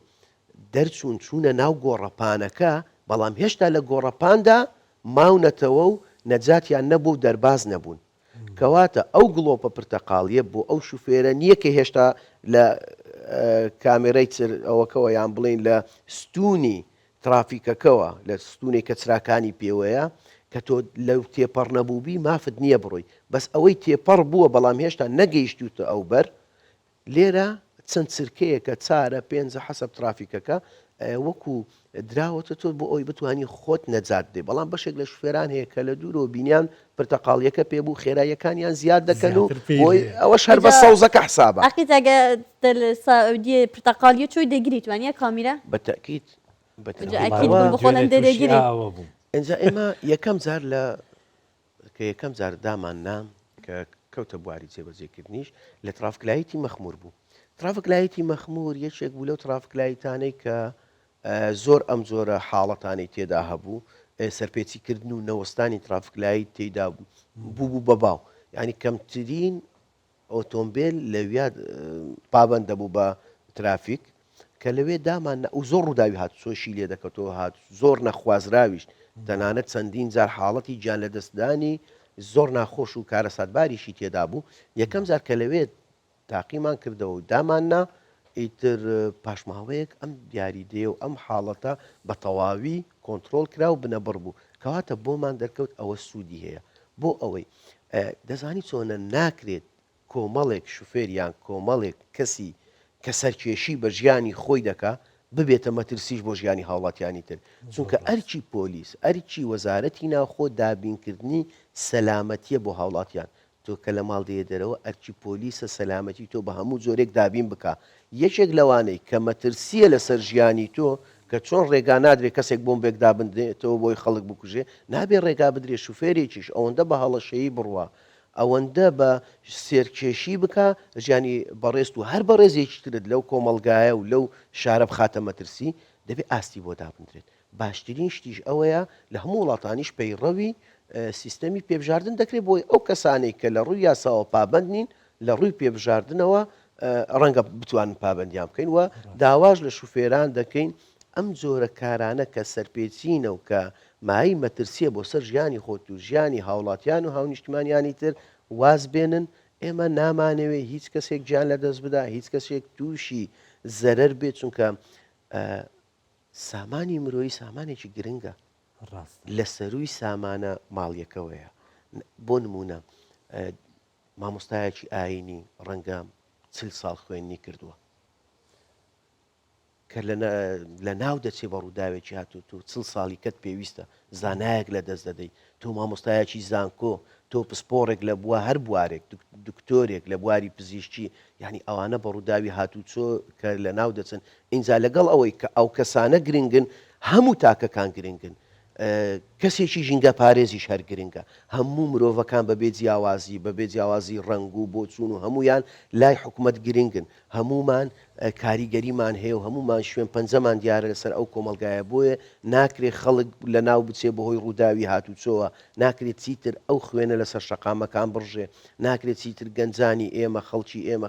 دەرچوون چوونە ناو گۆڕەپانەکە بەڵام هێشتا لە گۆڕەپاندا ماونەتەوە و نەجاتیان نەبوو دەرباز نەبوون کەواتە ئەو گڵۆپە پرتەقاڵیە بۆ ئەو شوفێرە نییە کە هێشتا لە کامێرەی ئەوەکەوە یان بڵێن لە ستونی ترافیکەکەەوە لە ستونێک کە چراکانی پێوەیە کە تۆ لەو تێپەڕ نەبووبی مافت نییە بڕۆی بەس ئەوەی تێپەڕ بووە بەڵام هێشتا نەگەیشتوتە ئەو بەر لێرە چەند چرکەیە کە چارە پێنج حەسەب ترافیکەکە وەکو دراوەتە تۆ بۆ ئەوی بتوانانی خۆت نەجات دێ بەڵام بەشێک لە شوفێران هەیە کە لە دوورەوە بینیان پرتەقاڵیەکە پێبوو خێراییەکانیان زیاد دەکەن و ئەوەش هەر بە سەوزەکە حسابە ئەقیتەگە پرتەقالیە چۆی دەگیری توانیە کامیرە بەتەکیت ئەجا ئێمە یەکەم جار لە کە یەکەم جار دامان نام کە کەوتە بواری جێبەجێکردنیش لە ترافیکلایتی مەخمور بوو ترافیکلایتی مەخمور یەکێک بوو لەو ترافیکلایتانەی کە زۆر ئەم زۆرە حاڵەتانی تێدا هەبوو سەرپێچیکردن و نەوەستانی ترافیکلایت تێدا بوو بەباو ینی کەمترین ئۆتۆمبیل لەویا پابند دەبوو بە ترافیک کە لەوێ دامان و زۆر ڕووداوی هات سۆشی لێ دەکەتەوە هات زۆر نەخوازراویشت تەنانەت چەندین جار حاڵەتی گیان لە دەستدانی زۆر ناخۆش و کارەساتباریشی تێدا بوو یەکەم جار کە لەوێ تاقیمان کردەوە و داماننا ئیتر پاشماوەیەک ئەم دیاریدێ و ئەم حاڵەتە بە تەواوی کۆنتترۆل کرا و بنەبڕ بوو کەواتە بۆمان دەرکەوت ئەوە سوودی هەیە بۆ ئەوەی دەزانی چۆنە ناکرێت کۆمەڵێک شوفێریان کۆمەڵێک کەسی کە سەرکێشی بە ژیانی خۆی دەکا ببێتە مەترسیش بۆ ژیانی هاوڵاتیانی تر چونکە ئەرچی پۆلیس ئەرچی وەزارەتی ناوخۆ دابینکردنی سەلامەتیە بۆ هاوڵاتیان تۆ کە لە ماڵ دێ دەرەوە ئەرچی پۆلیسە سەلامەتی تۆ بە هەموو جۆرێک دابین بکە یەکێک لەوانەی کە مەترسیە لەسەر ژیانی تۆ کە چۆن ڕێگا نادرێت کەسێک بۆمبێک دابندێتەوە بۆی خەڵک بکوژێ نابێ ڕێگا بدرێ شوفێرێکیش ئەوەندە بە هەڵەشەیی بڕوە ئەوەندە بە سێرکێشی بکە ژیانی بەڕێست و هەر بەڕێزێکی ترت لەو کۆمەلگایە و لەو شارە بخاتە مەترسی دەبێت ئاستی بۆ دابدرێت باشترین شتیش ئەوەیە لە هەموو وڵاتانیش پەیڕەوی سیستەمی پێبژاردن دەکرێت بۆی ئەو کەسانێک کە لە ڕووی یاساوە پابند نین لە ڕووی پێبژاردنەوە ڕەنگە بتوانن پابندیان بکەین و داواش لە شوفێران دەکەین ئەم جۆرە کارانە کە سەرپێچینە و کە مای مەترسیە بۆ سەر ژیانی خۆت و ژیانی هاوڵاتیان و هاونیشتمانیانی تر واز بێنن ئێمە نامانەوێت هیچ کەسێک گیان لە دەست بدا هیچ کەسێک تووشی زەرەر بێت چونکە سامانی مرۆیی سامانێکی گرنگە لە سەروی سامانە ماڵیەکەوەیە بۆ نمونە مامۆستایەکی ئاینی ڕەنگە 40 ساڵ خوێندنی کردووە کە لە ناو دەچێ بە ڕووداوێکی هاتوو تۆ 40 ساڵی کەت پێویستە زانایەک لە دەست دەدەیت تۆ مامۆستایەکی زانکۆ تۆ پسپۆڕێک لە بووە هەر بوارێک دکتۆرێک لە بواری پزیشکی یعنی ئەوانە بە ڕووداوی هاتوو چۆ کە لە ناو دەچن ئینجا لەگەڵ ئەوەی کە ئەو کەسانە گرنگن هەموو تاکەکان گرنگن کەسێکی ژینگە پارێزیش هەر گرنگە هەموو مرۆڤەکان بەبێ جیاوازی ڕنگ و بۆچوون و هەمویان لای حکوومەت گرنگن هەمومان کاریگەریمان هەیە و هەمومان شوێن پەنجەمان دیارە لەسەر ئەو کۆمەلگایە بۆیە ناکرێت خەڵک لە ناو بچێ بەهۆی ڕووداوی هاتوچۆوە ناکرێت چیتر ئەو خوێنە لەسەر شەقامەکان بڕژێ ناکرێت چیتر گەنجانی ئێمە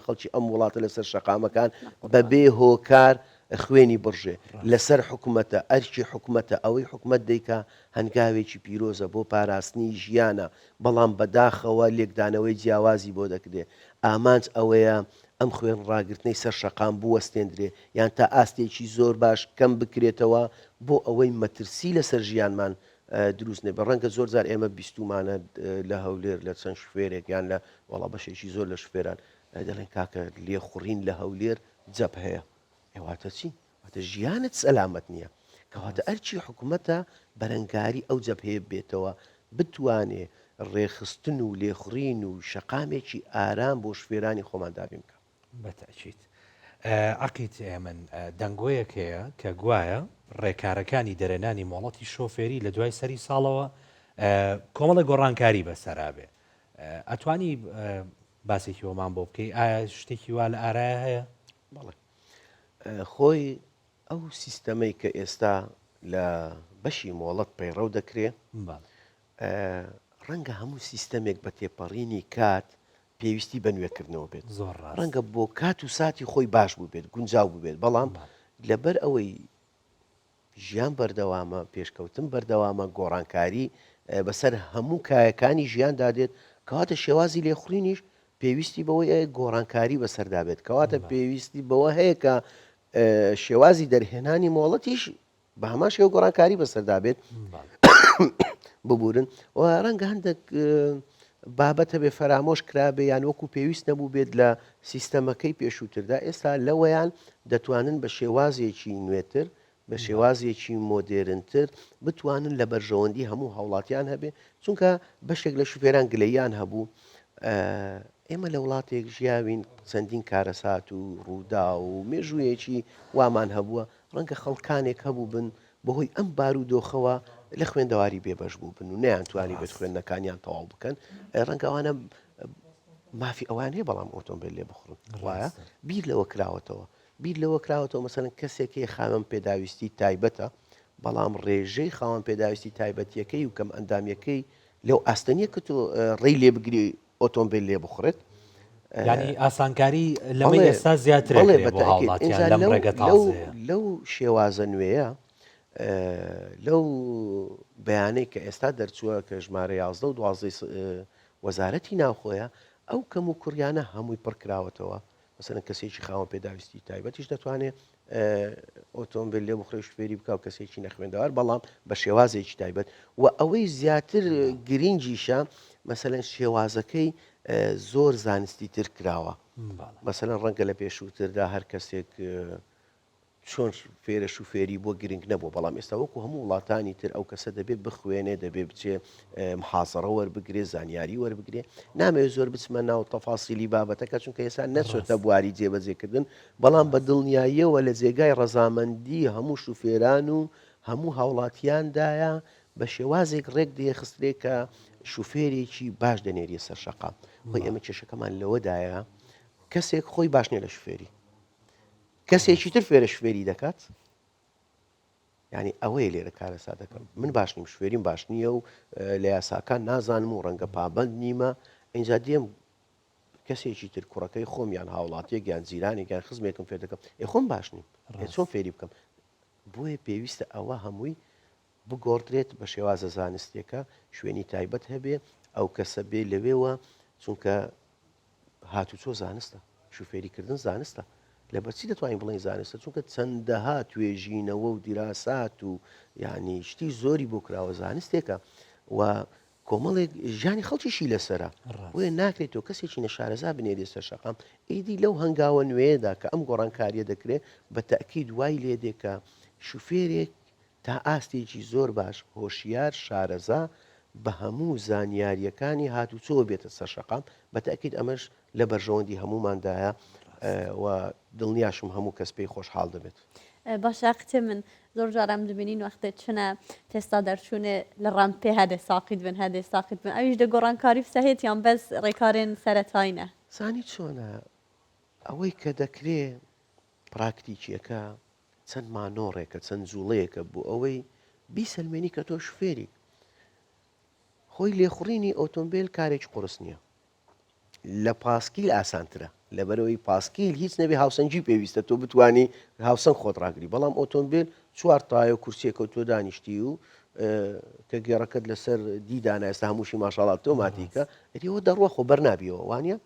خەڵکی ئەم وڵاتە لەسەر شەقامەکان بەبێ هۆکار خوێنی بڕژێ لەسەر حکوومەتە ئەرکی حکوومەتە ئەوەی حکوومەت دەیکا هەنگاوێکی پیرۆزە بۆ پاراستنی ژیانە بەڵام بەداخەوە لێکدانەوەی جیاوازی بۆ دەکرێت ئامانج ئەوەیە ئەم خوێن ڕاگررتنەی سەر شەقام بوەستێنرێ یان تا ئاستێکی زۆر باش کەم بکرێتەوە بۆ ئەوەی مەترسی لەسەر ژیانمان دروست نێ بە ڕەنگە زۆر جار ئێمە بیستمانە لە هەولێر لە چەند شوێرێک یان لە وەڵا بەشێکی زۆر لە شوێران دەڵێن کاکە لێخوڕین لە هەولێر جەب هەیە ئێواتە چی؟ واتە ژیانت سەلامەت نییە کەواتە ئەرچی حکوومەتە بەرەنگاری ئەو جەبهەیە بێتەوە بتوانێ ڕێخستن و لێخڕین و شەقامێکی ئارام بۆ شوێرانی خۆمان دابین بکە بەتەچیت عقیت من دەنگۆیەک هەیە کە گوایە ڕێکارەکانی دەرەنانی مۆڵەتی شۆفێری لە دوای سەری ساڵەوە کۆمەڵە گۆڕانکاری بەسەرابێ ئەتوانی باسێکی وەمان بۆ بکەی ئایا شتێکی وا لە ئارایە هەیە؟ بەڵێ خۆی ئەو سیستەمەی کە ئێستا لە بەشی مۆڵەت پەیڕەو دەکرێ ڕەنگە هەموو سیستەمێک بە تێپەڕینی کات پێویستی بە نوێکردنەوە بێت ڕەنگە بۆ کات و ساتی خۆی باش بوو بێت گونجاو ببێت بەڵام لەبەر ئەوەی ژیان بەردەوامە پێشکەوتن بەردەوامە گۆڕانکاری بەسەر هەموو کایەکانی ژیان دادێت کەواتە شێوازی لێخوڕینیش پێویستی بەوەی گۆڕانکاری بەسەردابێت کەواتە پێویستی بەوە هەیە کە شێوازی دەرهێنانی مۆڵەتیش بە هەمان شێوە گۆڕانکاری بەسەردابێت ببورن و ڕەنگە هەندێک بابەتە بێ فەرامۆش کرابێ یان وەکو پێویست نەبوو بێت لە سیستەمەکەی پێشووتردا ئێستا لەوەیان دەتوانن بە شێوازێکی نوێتر بە شێوازێکی مۆدێرنتر بتوانن لە بەرژەوەندی هەموو هاوڵاتیان هەبێ چونکە بەشێک لە شوفێران گلەیان هەبوو ئێمە لە وڵاتێک ژیاوین چەندین کارەسات و ڕوودا و مێژوویەکی وامان هەبووە ڕەنگە خەڵکانێک هەبوو بن بەهۆی ئەم بارودۆخەوە لە خوێندەواری بێبەش بوو بن و نەیانتوانی بێت خوێندنەکانیان تەواو بکەن ڕەنگە ئەوانە مافی ئەوان هەیە بەڵام ئۆتۆمبیل لێ بخڕن وایە بیر لەوە کراوەتەوە بیر لەوە کراوەتەوە مەسەڵەن کەسێکی خاوەن پێداویستی تایبەتە بەڵام ڕێژەی خاوەن پێداویستی تایبەتیەکەی و کەم ئەندامیەکەی لەو ئاستەنیە کە تۆ ڕێی لێ بگری ئۆتۆمبیل لێ بخڕێت ینی ئاسانکاری لەمە ئێستا زیاتر بۆ هاوڵاتیان لەم ڕێگە تازەیە لەو شێوازە نوێیە لەو بەیانەی کە ئێستا دەرچووە کە ژمارە 11 و 12 وەزارەتی ناوخۆیە ئەو کەم و کوڕیانە هەمووی پڕکراوەتەوە مەسەڵەن کەسێکی خاوەن پێداویستی تایبەتیش دەتوانێت ئۆتۆمبیل لێ بخڕی شوفێری بکە و کەسێکی نەخوێندەوار بەڵام بە شێوازێکی تایبەت و ئەوەی زیاتر گرنگیشە مەسەڵەن شێوازەکەی زۆر زانستی تر کراوە مەسەڵەن ڕەنگە لە پێشووتردا هەر کەسێک چۆن فێرە شوفێری بۆ گرنگ نەبوو بەڵام ئێستا وەکو هەموو وڵاتانی تر ئەو کەسە دەبێت بخوێنێ دەبێت بچێ محاسەڕە وەربگرێ زانیاری وەربگرێ نامەوێت زۆر بچمە ناو تەفاسیلی بابەتەکە چونکە ئێستا نەچۆتە بواری جێبەجێکردن بەڵام بە دڵنیاییەوە لە جێگای ڕەزامەندی هەموو شوفێران و هەموو هاوڵاتیاندایە بە شێوازێک ڕێک دێخسترێ کە شوفێرێکی باش دەنێریە سەر شەقا خۆی ئێمە کێشەکەمان لەوەدایە کەسێک خۆی باش نیە لە شوفێری کەسێکی تر فێرە شوێری دەکات ینی ئەوەیە لێرە کارەسا دەکەم من باش نیم شوێریم باش نییە و لە یاساکان نازانم و ڕەنگە پابند نیمە ئینجا دێم کەسێکی تر کوڕەکەی خۆم یان هاوڵاتیەک یان زیرانی یان خزمێکم فێر دەکەم خۆم باش نیم چۆن فێری بکەم بۆیە پێویستە ئەوە هەمووی بگۆڕدرێت بە شێوازە زانستیەکە شوێنی تایبەت هەبێ ئەو کەسە بێ لەوێوە چونکە هاتوچۆ زانستە شوفێریکردن زانستە لە بەچی دەتوانین بڵین زانستە چونکە چەندەها توێژینەوە و دیراسات و ینی شتی زۆری بۆ کراوە زانستێکە و کۆمەڵێک ژیانی خەڵکیشی لەسرە وێ ناکرێتەوە کەسێکی نەشارەزا بنێری سەر شەقام ئیدی لەو هەنگاوە نوێدا کە ئەم گۆڕانکاریە دەکرێت بە تەئکید وای لێ دێکە شوفێرێک تا ئاستێکی زۆر باش هۆشیار شارەزا بە هەموو زانیاریەکانی هاتوچۆ بێتە سەر شەقام بە تەئکید ئەمەش لە بەرژەوەندی هەموماندایە و دڵنیاشم هەموو کەس پێی خۆشحاڵ دەبێت. باشە قچێ من زۆر جارم دبینین وەختێ چنە تێستا دەرچوونێ لە ڕەمپێ هەدێ ساقیت بن هەدێ ساقیت بن ئەویش دە گۆڕانکاری سەهێت یان بەس ڕێکارێن سەرەتاینە زانی چۆنە ئەوەی کە دەکرێ پراکتیکیەکە چەند مانۆڕێکە چەند جوڵەیەکە بۆ ئەوەی بیسەلمێنی کە تۆ شوفێری خۆی لێخوڕینی ئۆتۆمبیل کارێکی قورس نییە لە پاسکیل ئاسانترە لەبەرەوەی پاسکیل هیچ نەبێ هاوسەنگی پێویستە تۆ بتانی هاوسەنگ خۆت ڕاگری بەڵام ئۆتۆمبیل چوار تایە کورسیەکە تۆ دانیشتی و کە گێڕەکەت لەسەر دیدانە ئێستا هەمووشی ماشاڵات تۆماتیکە ئەریەوە دەڕوە خۆ بەرنابیەوە وانە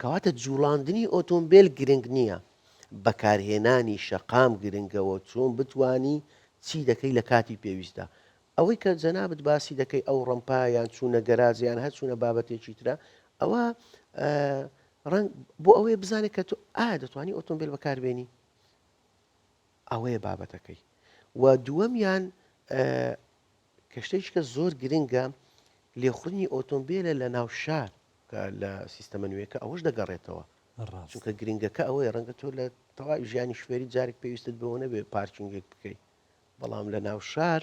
کەواتە جوڵاندنی ئۆتۆمبیل گرنگ نییە بەکارهێنانی شەقام گرنگەوە چۆن بتانی چی دەکەی لە کاتی پێویستە ئەوەی کە جەنابەت باسی دەکەی ئەو ڕەمپایان چوونە گەراجیان هەر چوونە بابەتێکی ترە ئەوە ڕنگ بۆ ئەوەیە بزانێت کە تۆ دەتوانانی ئۆتۆمبیل بەکاربێنی ئەوەیە بابەتەکەی و دووەمیان کەشتێککە زۆر گرنگە لێخوڕنی ئۆتۆمبیلە لە ناو شار کە لە سیستەمە نوێیەکە ئەوەش دەگەڕێتەوە چونکە گرنگەکە ئەوەیە ڕەنگە تۆ لە تەواوی ژیانی شوێری جارێک پێویستت بەوە نەبێ پارکینگێک بکەیت بەڵام لە ناو شار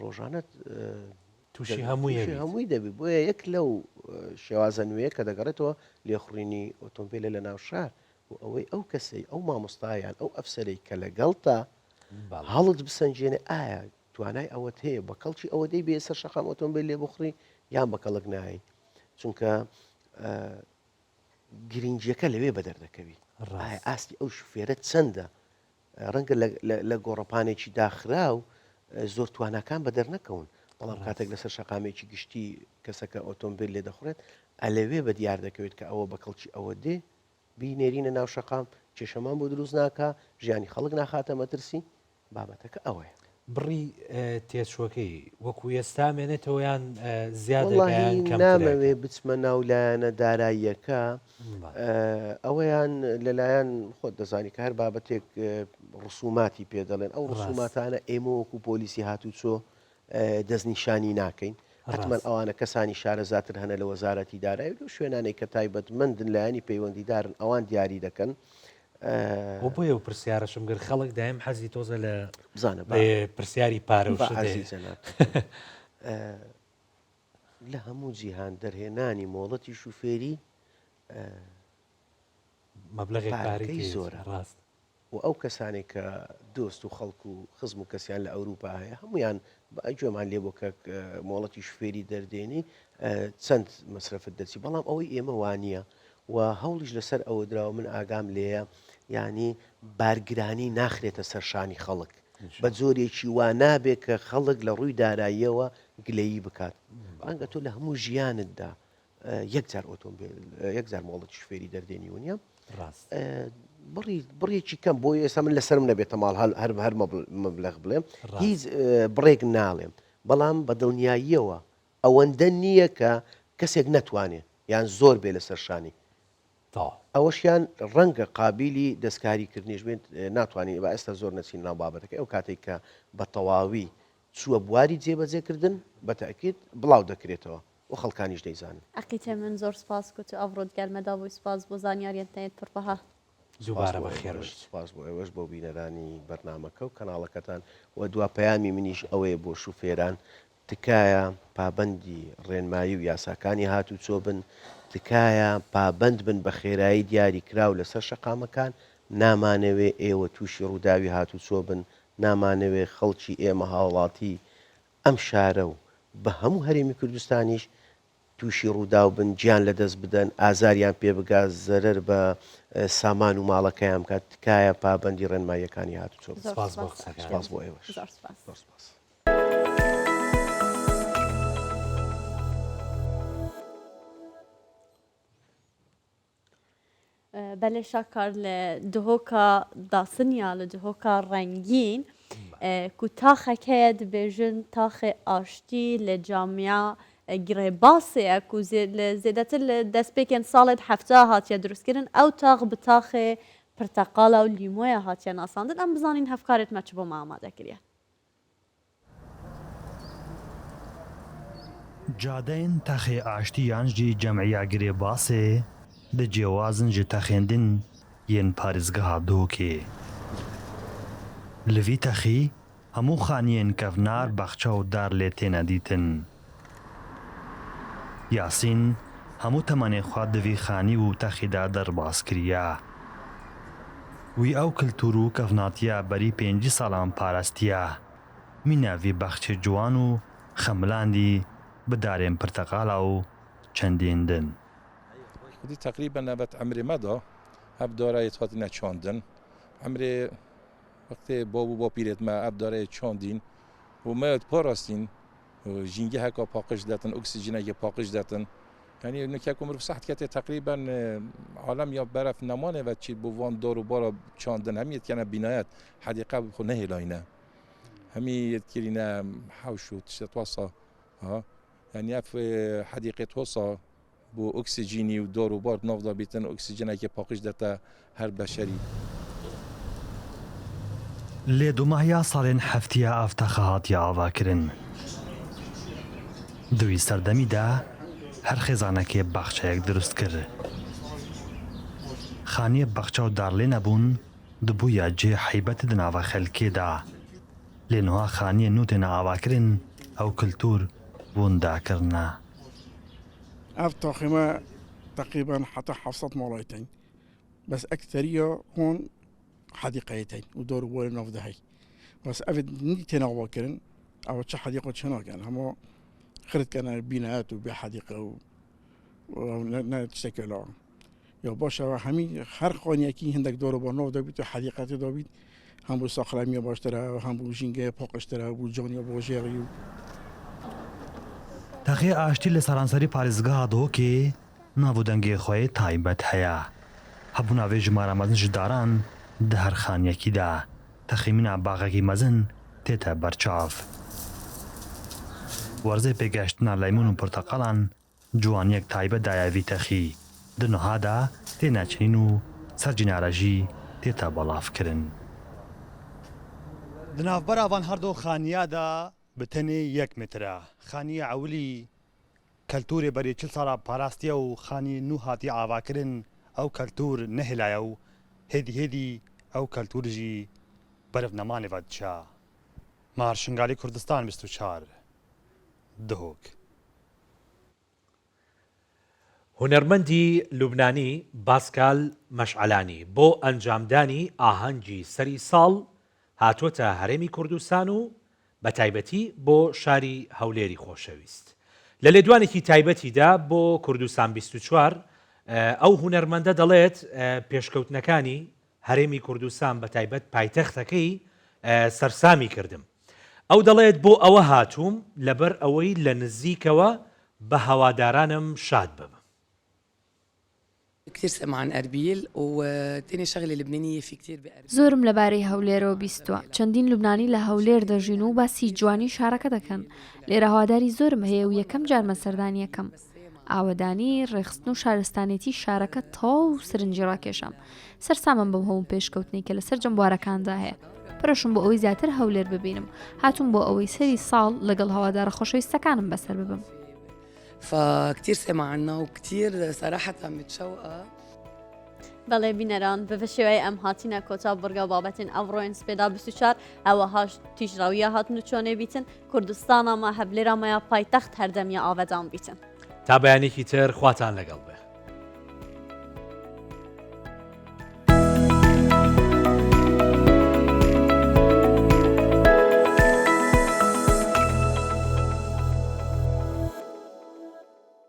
ڕۆژانەت تووشی هەمووی دەبێت بۆیە یەک لەو شێوازە نوێ کە دەگەڕێتەوە لێخوڕینی ئۆتۆمبیلە لە ناو شار و ئەوەی ئەو کەسەی ئەو مامۆستایان ئەو ئەفسەرەی کە لەگەڵتا هەڵت بسەنجێنێ ئایا توانای ئەوەت هەیە بە کەڵکی ئەوە دەی بێ سەر شەقام ئۆتۆمبیل لێ بخڕی یان بە کەڵک نایی چونکە گرنگیەکە لەوێ بە دەردەکەوی ئاستی ئەو شوفێرە چەندە ڕەنگە لە گۆڕەپانێکی داخرا و زۆر توانەکان بە دەرنەکەون بەڵام کاتێک لەسەر شەقامێکی گشتی کەسەکە ئۆتۆمبیل لێ دەخورێت ئەلەوێ بە دیار دەکەوێت کە ئەوە بە کەڵکی ئەوە دێ بینێرینە ناو شەقام کێشەمان بۆ دروست ناکە ژیانی خەڵک ناخاتە مەترسی بابەتەکە ئەوەیە بڕی تێچوەکەی وەکو ئێستا مێنێتەوە یان زیادە نامەوێ بچمە ناولایەنە داراییەکە ئەوەیان لەلایەن خۆت دەزانی کە هەر بابەتێک ڕسوماتی پێ دەڵێن ئەو ڕسوماتانە ئێمە وەکو پۆلیسی هاتوچۆ دەستنیشانی ناکەین حتمما ئەوانە کەسانی شارەزاتر هەنە لە وەزارەتی دارایی و شوێنانێک کە تایبەتمەندن لایەنی پەیوەندیدارن ئەوان دیاری دەکەن بۆیە و پرسیارەشم گر خەڵک دایم حەزی تۆزە لە بزانە پرسیاری پارە لە هەموو جیهان دەرهێنانی مۆڵەتی شوفێری مەبلەغی پارەی زۆرە ڕاست و ئەو کەسانێک کە دۆست و خەڵک و خزم و کەسیان لە ئەوروپا هەیە هەمویان گوێمان لێ بۆ کە مۆڵەتی شوفێری دەردێنی چەند مەسرفت دەچی بەڵام ئەوەی ئێمە وانە و هەوڵیش لەسەر ئەوە دراوە من ئاگام لێیە ینی بارگرانی ناخرێتە سەرشانی خەڵک بە جۆرێکی وا نابێت کە خەڵک لە ڕووی داراییەوە گلەیی بکات ڕەنگە تۆ لە هەموو ژیانتدا یەکجار ئۆتۆمبیل یەکجار مۆڵەتی شوفێری دەردێنی ونیە بڕێکی کەم بۆ ئێستا من لەسرم نەبێتە ماڵ هەر مەبلەغ بڵێم هیچ بڕێک ناڵێم بەڵام بە دڵنیاییەوە ئەوەندە نییە کە کەسێک نەتوانێت یان زۆر بێ لە سەرشانی ئەوەشیان ڕەنگە قابلی دەستکاریکردنیش بێت ناتوانین بە ئێستا زۆر نەچین ناو بابەتەکە ئەو کاتێک کە بە تەواوی چووە بواری جێبەجێکردن بە تاکید بڵاو دەکرێتەوە و خەڵکانیش دەیزانن. عقیتە من زۆر سپاس کۆ تو ئەڤڕۆت گەرمەدا بۆی سپاس بۆ زانیاریەتەیە پڕبەها. زوبارە بەخێر سپاس بۆ ئێوەش بۆ بینەرانی بەرنامەکە و کەناڵەکەتان و دوا پەیامی منیش ئەوەیە بۆ شوفێران تکایە پابەندی ڕێنمایی و یاساکانی هاتوو چۆ بن، تکایە پابەند بن بە خێرایی دیاری کراو لەسەر شەقامەکان، نامانەوێ ئێوە تووشی ڕووداوی هاتوو چۆ بن، نامانەوێ خەڵکی ئێمە هاوڵاتی ئەم شارە و بە هەموو هەرێمی کوردستانیش تووشی ڕوودا و بن، گیان لەدەست بدەن، ئازاریان پێ بگات، زەرەر بە سامان و ماڵەکەیان بکات. تکایە پابەندی ڕێنماییەکانی هاتوو چۆ بن. سپاس بۆ ئێوەش. بەلێ شاکار لە دهۆکە داسنیا لە دهۆکە ڕەنگین کو تاخەکەیە دەبێژن تاخێ ئاشتی لە جامیا گرێباسەیە کو زێدەتر لە دەستپێکێن ساڵێت هەفتە هاتیە دروستکردن ئەو تاغ بە تاخێ پرتەقاڵە و لیمۆیە هاتیە ناساندن ئەم بزانین هەفکارێت مەچ بۆ ئامادەکرێ. جادەین تەخێ ئاشتی یانجی جەمعیا گرێباسێ di cêwazin ji texêndin yên parêzgeha Duhokê. Li vî texî hemû xaniyên kevnar, bexça û dar lê têne dîtin. Yasîn hemû temenê xwe di vî xanî û texî de derbas kiriye. Wî ew kultûr û kevnatiya berî 5 salan parastiye. Mîne vî bexçê ciwan û xemilandî bi darên pirteqala û çendên din. ودي تقريبا نبت عمري مدى اب دارای تاتینا چاندن عمري وقتی بابو پیرت ما اب دارای چاندین و ما پاراستین جینگه هکا پاکش داتن اکسیژن که پاکش داتن یعنی نکه عمر صحت کته تقریبا عالم یا برف نمانه و چی بوان دار و بارا چاندن همیت کنه بینایت حدیقه خو نه لاینه همیت کرینا حوشو تشتواسا ها یعنی اف حدیقه توسا بو اکسیژنی و دار و بار نافدا بیتن اکسیژنی که پاکش داده هر بشری. لێ دوماهیا ساڵێن هەفتیە ئافتەخە هاتیە ئاواکردن. دوی سەردەمیدا هەر خێزانەکێ باخچەیەک دروست کرد. خانیە باخچە و دارلێ نەبوون دبوویە جێ حیبەت دناوە خەلکێدا. لێ نوها خانیە نوتێنە ئاواکردن ئەو کلتور بوونداکردنە. أفتح ما تقريبا حتى حفصت ماليتين بس أكثرية هون حديقتين ودور بول نفذهي بس أفد نيتنا واكرن أو تش حديقة شنا كان هم خرت كان بناءات وبحديقة ونتشكلها يا باشا همي خرقان يكي هندك دور بول نفذ بيت حديقة دابيت هم بو ساخلامية باشترا هم بو جينجا باقشترا بو جانيا بوجيريو تەخێ ئاشتی لە سەرانسەری پارێزگەها Duhokê ناو دەنگێ خۆی تایبەت هەیە. هەبوو ناوێ ژمارە مەزن ji daran di her xaniyekî de texîmîna baxekî mezin tête berçav. Werzê pêgeştina leymun û porteqalan ciwaniyek taybet daye vî texî. Di niha de têne çînîn û sercîna re jî tête belavkirin. Di navbera van her do xaniya de bi tenê 1 metre. Xaniya ewlî keltûrê berê 40 sala parastiye û xanî nû hatiye avakirin ew keltûr nehêlaye û hêdî hêdî ew keltûr jî beriv nemanê ve diçe. Marşingalî Kurdistan 24 Duhok. هونەرمەندی لوبنانی باسکال مەشعەلانی بۆ ئەنجامدانی ئاهەنگی سەری ساڵ هاتووەتە هەرێمی کوردستان و بە تایبەتی بۆ شاری هەولێری خۆشەویست. لە لێدوانێکی تایبەتیدا بۆ کوردستان 24 ئەو هونەرمەندە دەڵێت پێشکەوتنەکانی هەرێمی کوردستان بە تایبەت پایتەختەکەی سەرسامی کردم. ئەو دەڵێت بۆ ئەوە هاتووم لەبەر ئەوەی لە نزیکەوە بە هەوادارانم شاد ببم. كثير سمع عن أربيل وتاني شغلة لبنانية في كثير بأربيل. زۆرم لەبارەی هەولێرەوە بیستووە. چەندین لوبنانی لە هەولێر دەژین و باسی جوانی شارەکە دەکەن. لێرە هەواداری زۆرم هەیە و یەکەم جار مەسەردانیەکەم. ئاوەدانی ڕێخستن و شارستانێتی شارەکە تاو سرنجی ڕاکێشام سەرسامم بەم هەموو پێشکەوتنی کە لەسەر جەمبوارەکاندا هەیە پرۆشم بۆ ئەوەی زیاتر هەولێر ببینم هاتووم بۆ ئەوەی سەری ساڵ لەگەڵ هەوادارە خۆشەویستەکانم بەسەر ببم فكتير سمع عنا وكتير صراحة متشوقة بەڵێ بینەران بە شێوەیە ئەم هاتینە کۆتا بڕگە بابەتین ئەڤڕۆین سپێدا 24 ئەوەهاش تیژراویە هاتن و چۆنێ بیتن کوردستانە ما هەبلێرامەیە پایتەخت هەردەمیە ئاوەدان بیتن تا بەیانێکی تر خواتان لەگەڵ بێ.